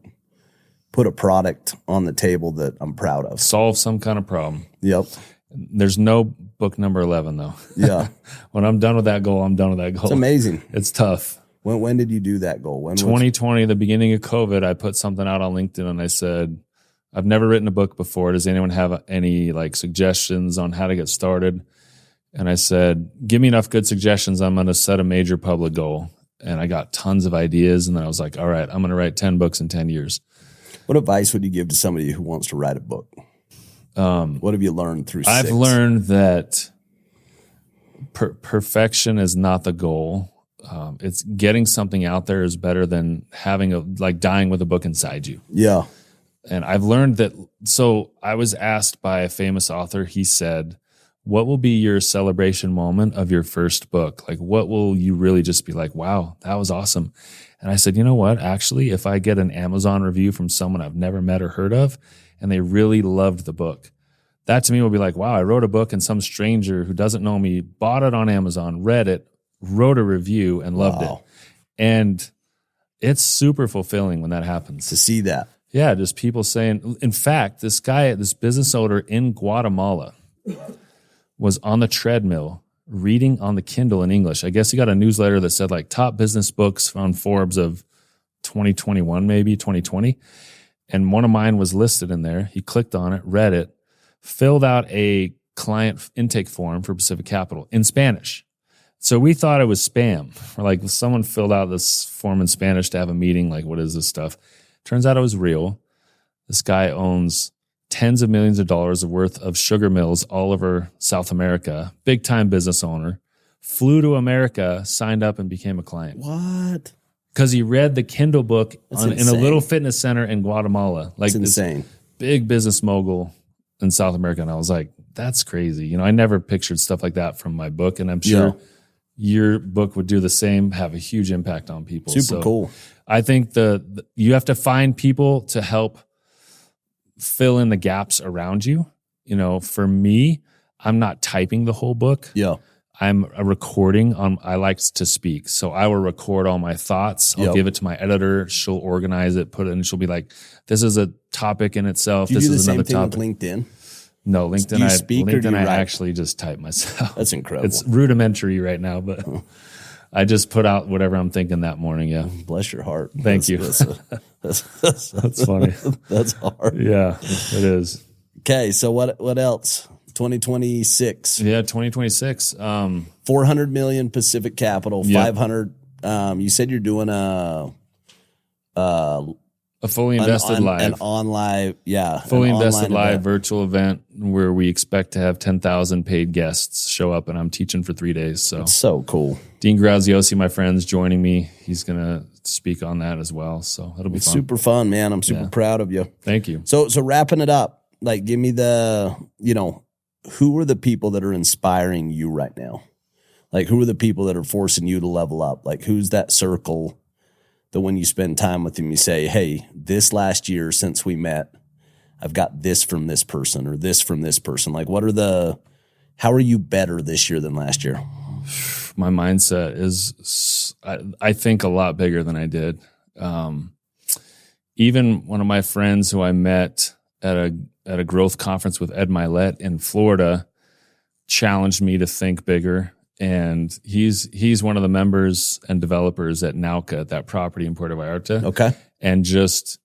put a product on the table that I'm proud of. Solve some kind of problem. Yep. There's no book number 11 though. Yeah. When I'm done with that goal, I'm done with that goal. It's amazing. It's tough. When did you do that goal? 2020, the beginning of COVID, I put something out on LinkedIn and I said, I've never written a book before. Does anyone have any suggestions on how to get started? And I said, give me enough good suggestions. I'm going to set a major public goal. And I got tons of ideas. And then I was like, all right, I'm going to write 10 books in 10 years. What advice would you give to somebody who wants to write a book? What have you learned through 6? I've learned that perfection is not the goal. It's getting something out there is better than having dying with a book inside you. Yeah. And I've learned that. So I was asked by a famous author, he said, what will be your celebration moment of your first book? Like, what will you really just be like, wow, that was awesome. And I said, you know what? Actually, if I get an Amazon review from someone I've never met or heard of, and they really loved the book, that to me will be like, wow, I wrote a book and some stranger who doesn't know me bought it on Amazon, read it, wrote a review, and loved it. And it's super fulfilling when that happens. To see that. Yeah, just people saying, in fact, this business owner in Guatemala was on the treadmill reading on the Kindle in English. I guess he got a newsletter that said top business books on Forbes of 2021, maybe 2020. And one of mine was listed in there. He clicked on it, read it, filled out a client intake form for Pacific Capital in Spanish. So we thought it was spam. Or someone filled out this form in Spanish to have a meeting. What is this stuff? Turns out it was real. This guy owns tens of millions of dollars worth of sugar mills all over South America. Big time business owner. Flew to America, signed up, and became a client. What? Because he read the Kindle book in a little fitness center in Guatemala. That's insane. Big business mogul in South America. And I was like, that's crazy. You know, I never pictured stuff like that from my book. And I'm sure your book would do the same, have a huge impact on people. Super cool. I think you have to find people to help fill in the gaps around you. You know, for me, I'm not typing the whole book. Yeah. I'm a recording I like to speak. So I will record all my thoughts. I'll give it to my editor. She'll organize it, put it, and she'll be like, this is a topic in itself. Do you this do is the another same topic. thing with LinkedIn? No, LinkedIn. Do you speak or do you I write? actually just type myself. That's incredible. It's rudimentary right now, but I just put out whatever I'm thinking that morning. Yeah. Bless your heart. Thank you. That's funny. That's hard. Yeah, it is. Okay. So what else? 2026. Yeah, 2026. 400 million Pacific Capital, 500. You said you're doing a fully invested live. An online, fully invested live event. virtual event where we expect to have 10,000 paid guests show up, and I'm teaching for 3 days. So It's so cool. Dean Graziosi, my friend's joining me. He's going to speak on that as well. So it'll be fun. Super fun, man. I'm super proud of you. Thank you. So wrapping it up, like give me who are the people that are inspiring you right now? Like who are the people that are forcing you to level up? Like who's that circle that when you spend time with them, you say, hey, this last year since we met, I've got this from this person or this from this person. Like how are you better this year than last year? My mindset is, I think a lot bigger than I did. Even one of my friends who I met at a growth conference with Ed Milet in Florida challenged me to think bigger. And he's one of the members and developers at Nauka, that property in Puerto Vallarta. Okay. And just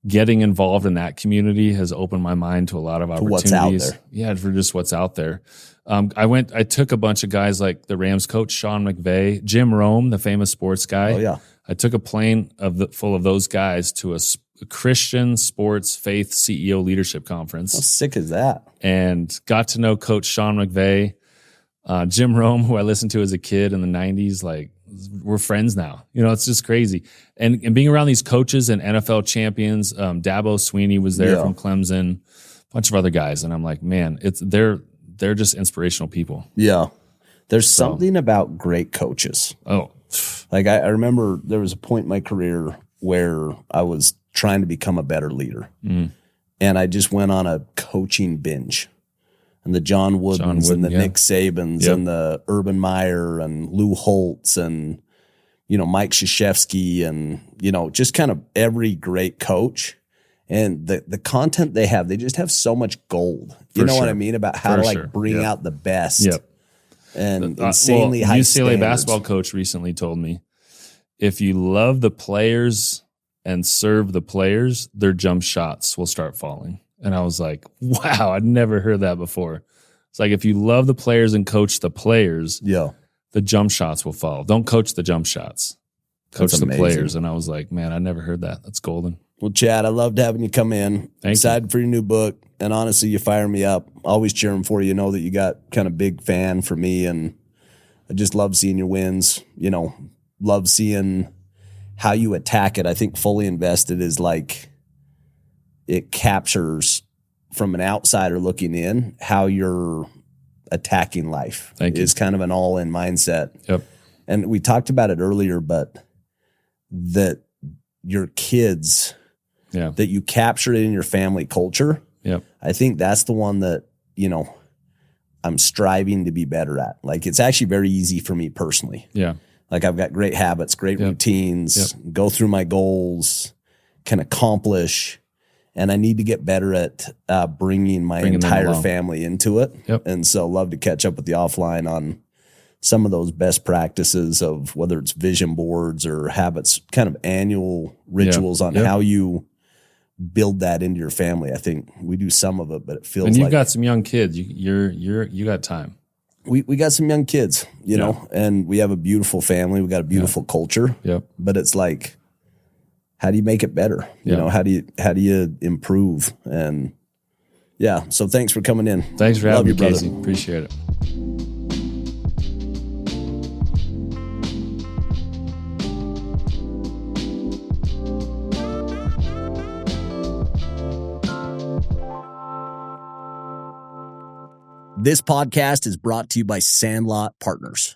getting involved in that community has opened my mind to a lot of opportunities. What's out there. Yeah, for just what's out there. I took a bunch of guys like the Rams coach, Sean McVay, Jim Rome, the famous sports guy. Oh, yeah. I took a plane full of those guys to a Christian sports faith CEO leadership conference. How sick is that? And got to know Coach Sean McVay, Jim Rome, who I listened to as a kid in the 90s. Like, we're friends now. You know, it's just crazy. And being around these coaches and NFL champions, Dabo Sweeney was there from Clemson, a bunch of other guys. And I'm like, man, they're just inspirational people. Yeah. There's something about great coaches. Oh, like I remember there was a point in my career where I was trying to become a better leader. And I just went on a coaching binge. And the John Woodens and the Nick Sabans and the Urban Meyer and Lou Holtz and, Mike Krzyzewski and, just kind of every great coach. And the content they just have so much gold. You know what I mean? About how to bring out the best. Yep. And insanely high UCLA standards. basketball coach recently told me, if you love the players and serve the players, their jump shots will start falling. And I was like, wow, I'd never heard that before. It's like, if you love the players and coach the players, the jump shots will fall. Don't coach the jump shots. Coach the players. And I was like, man, I never heard that. That's golden. Well, Chad, I loved having you come in. Excited for your new book. And honestly, you fire me up. Always cheering for you. You know that you got kind of big fan for me. And I just love seeing your wins. Love seeing how you attack it. I think fully invested is like, it captures from an outsider looking in how you're attacking life. Thank you. It's kind of an all-in mindset. Yep. And we talked about it earlier, but that your kids, that you captured it in your family culture. Yep. I think that's the one that, I'm striving to be better at. Like, it's actually very easy for me personally. Yeah. Like, I've got great habits, great routines, go through my goals, can accomplish. And I need to get better at bringing my entire family into it. Yep. And so love to catch up with you offline on some of those best practices of whether it's vision boards or habits, kind of annual rituals on how you build that into your family. I think we do some of it, but it feels like. And you've got some young kids. You got time. We got some young kids, you know, and we have a beautiful family. We got a beautiful culture. Yep. But it's like, how do you make it better? You know, how do you improve? And so thanks for coming in. Thanks for having me, Casey. Appreciate it. This podcast is brought to you by Sandlot Partners.